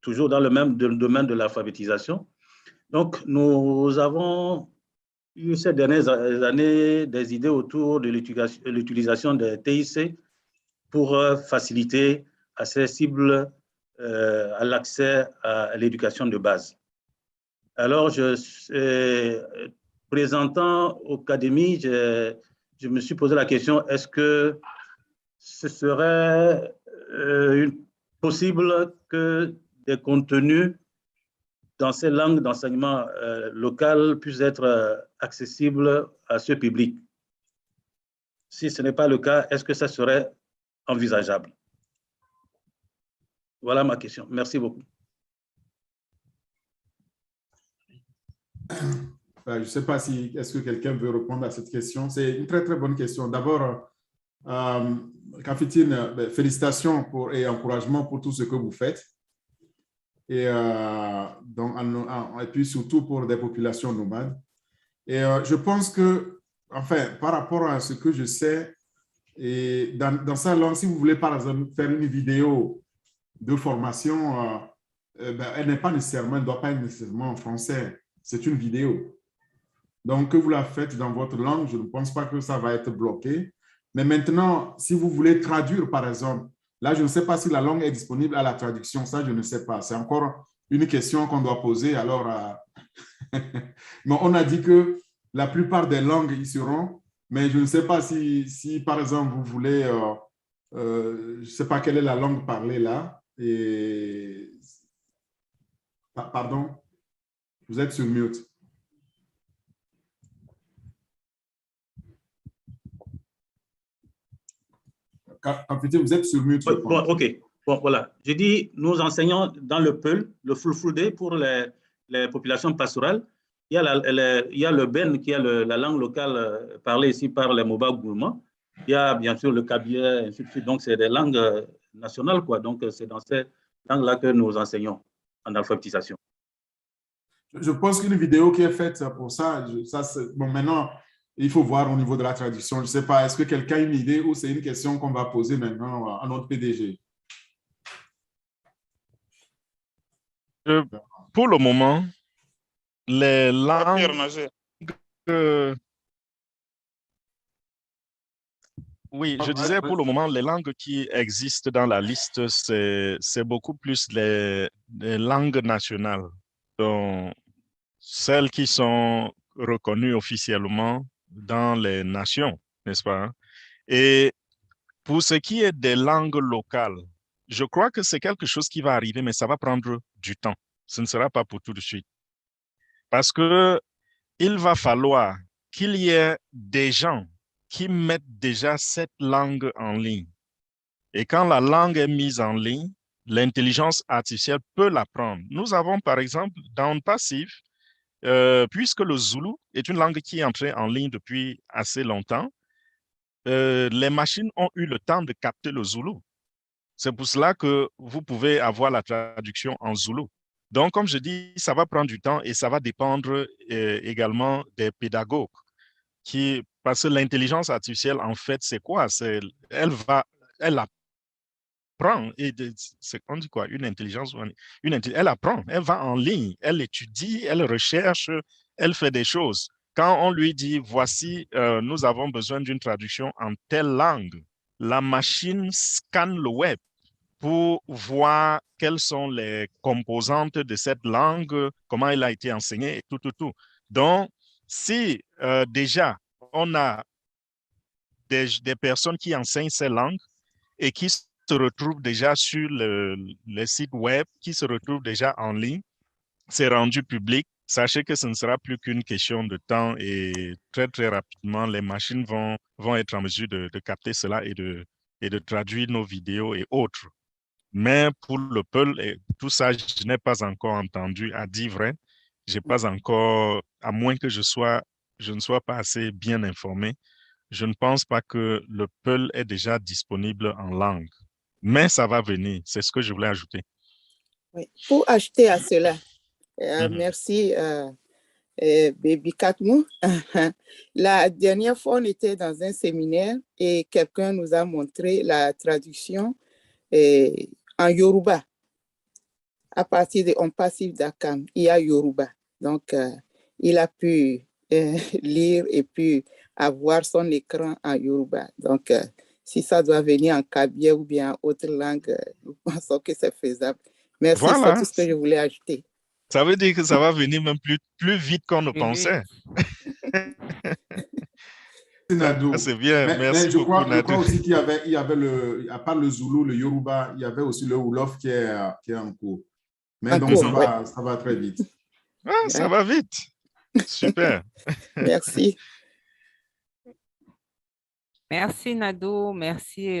toujours dans le même domaine de l'alphabétisation. Donc, nous avons eu ces dernières années des idées autour de l'utilisation des TIC pour faciliter accessible à l'accès à l'éducation de base. Alors, présentant Académie, je me suis posé la question, est-ce que ce serait possible que des contenus dans ces langues d'enseignement local puissent être accessibles à ce public? Si ce n'est pas le cas, est-ce que ça serait envisageable? Voilà ma question. Merci beaucoup. Je ne sais pas si est-ce que quelqu'un veut répondre à cette question. C'est une très, très bonne question. D'abord, Kafitine, félicitations et encouragement pour tout ce que vous faites. et, et puis surtout pour des populations nomades. Et je pense que, enfin, par rapport à ce que je sais, et dans sa langue, si vous voulez par exemple faire une vidéo de formation, elle n'est pas nécessairement, elle ne doit pas être nécessairement en français. C'est une vidéo. Donc, que vous la faites dans votre langue, je ne pense pas que ça va être bloqué. Mais maintenant, si vous voulez traduire, par exemple, là, je ne sais pas si la langue est disponible à la traduction. Ça, je ne sais pas. C'est encore une question qu'on doit poser. Alors, mais on a dit que la plupart des langues y seront. Mais je ne sais pas si par exemple, vous voulez... je ne sais pas quelle est la langue parlée là. Et... Pardon, vous êtes sur mute. Vous êtes sur mute. Bon, OK. Bon, voilà. Je dis, nous enseignons dans le Peul, le Fulfulde pour les populations pastorales. Il y a le Ben, qui est la langue locale parlée ici par les Moba Gourma. Il y a bien sûr le Kabyle, ainsi de suite. Donc, c'est des langues nationales, quoi. Donc, c'est dans ces langues-là que nous enseignons en alphabétisation. Je pense qu'une vidéo qui est faite pour ça, bon, maintenant, il faut voir au niveau de la traduction. Je ne sais pas, est-ce que quelqu'un a une idée ou c'est une question qu'on va poser maintenant à notre PDG? Pour le moment, les langues... Oui, je disais pour le moment, les langues qui existent dans la liste, c'est beaucoup plus les langues nationales. Donc, celles qui sont reconnues officiellement dans les nations, n'est-ce pas? Et pour ce qui est des langues locales, je crois que c'est quelque chose qui va arriver, mais ça va prendre du temps. Ce ne sera pas pour tout de suite. Parce que il va falloir qu'il y ait des gens qui mettent déjà cette langue en ligne. Et quand la langue est mise en ligne, l'intelligence artificielle peut l'apprendre. Nous avons, par exemple, dans Passif, puisque le Zoulou est une langue qui est entrée en ligne depuis assez longtemps, les machines ont eu le temps de capter le Zoulou. C'est pour cela que vous pouvez avoir la traduction en Zoulou. Donc, comme je dis, ça va prendre du temps et ça va dépendre également des pédagogues. Parce que l'intelligence artificielle, en fait, c'est quoi? Elle apprend. On dit quoi? Une intelligence? Elle apprend, elle va en ligne, elle étudie, elle recherche, elle fait des choses. Quand on lui dit, voici, nous avons besoin d'une traduction en telle langue, la machine scanne le web pour voir quelles sont les composantes de cette langue, comment elle a été enseignée, et tout. Donc, si déjà on a des personnes qui enseignent ces langues et qui se retrouvent déjà sur les sites web, qui se retrouvent déjà en ligne, c'est rendu public. Sachez que ce ne sera plus qu'une question de temps et très, très rapidement, les machines vont être en mesure de capter cela et de traduire nos vidéos et autres. Mais pour le Peul, tout ça, je n'ai pas encore entendu, à dire vrai. Je n'ai pas encore, à moins que je ne sois pas assez bien informé, je ne pense pas que le Peul est déjà disponible en langue. Mais ça va venir, c'est ce que je voulais ajouter. Oui. Pour ajouter à cela, merci Baby Katmou. La dernière fois, on était dans un séminaire et quelqu'un nous a montré la traduction en Yoruba. À partir de On Passif d'Akam, il y a Yoruba. Donc, il a pu lire et puis avoir son écran en Yoruba. Donc, si ça doit venir en Kabyle ou bien en autre langue, nous pensons que c'est faisable. Merci, voilà. C'est tout ce que je voulais ajouter. Ça veut dire que ça va venir même plus vite qu'on ne pensait. C'est bien, merci je beaucoup, je crois aussi qu'il y avait à part le Zoulou, le Yoruba, il y avait aussi le Wolof qui est en cours. Mais donc, ça va très vite. Ah, ça va vite. Super. Merci. Merci, Nado. Merci.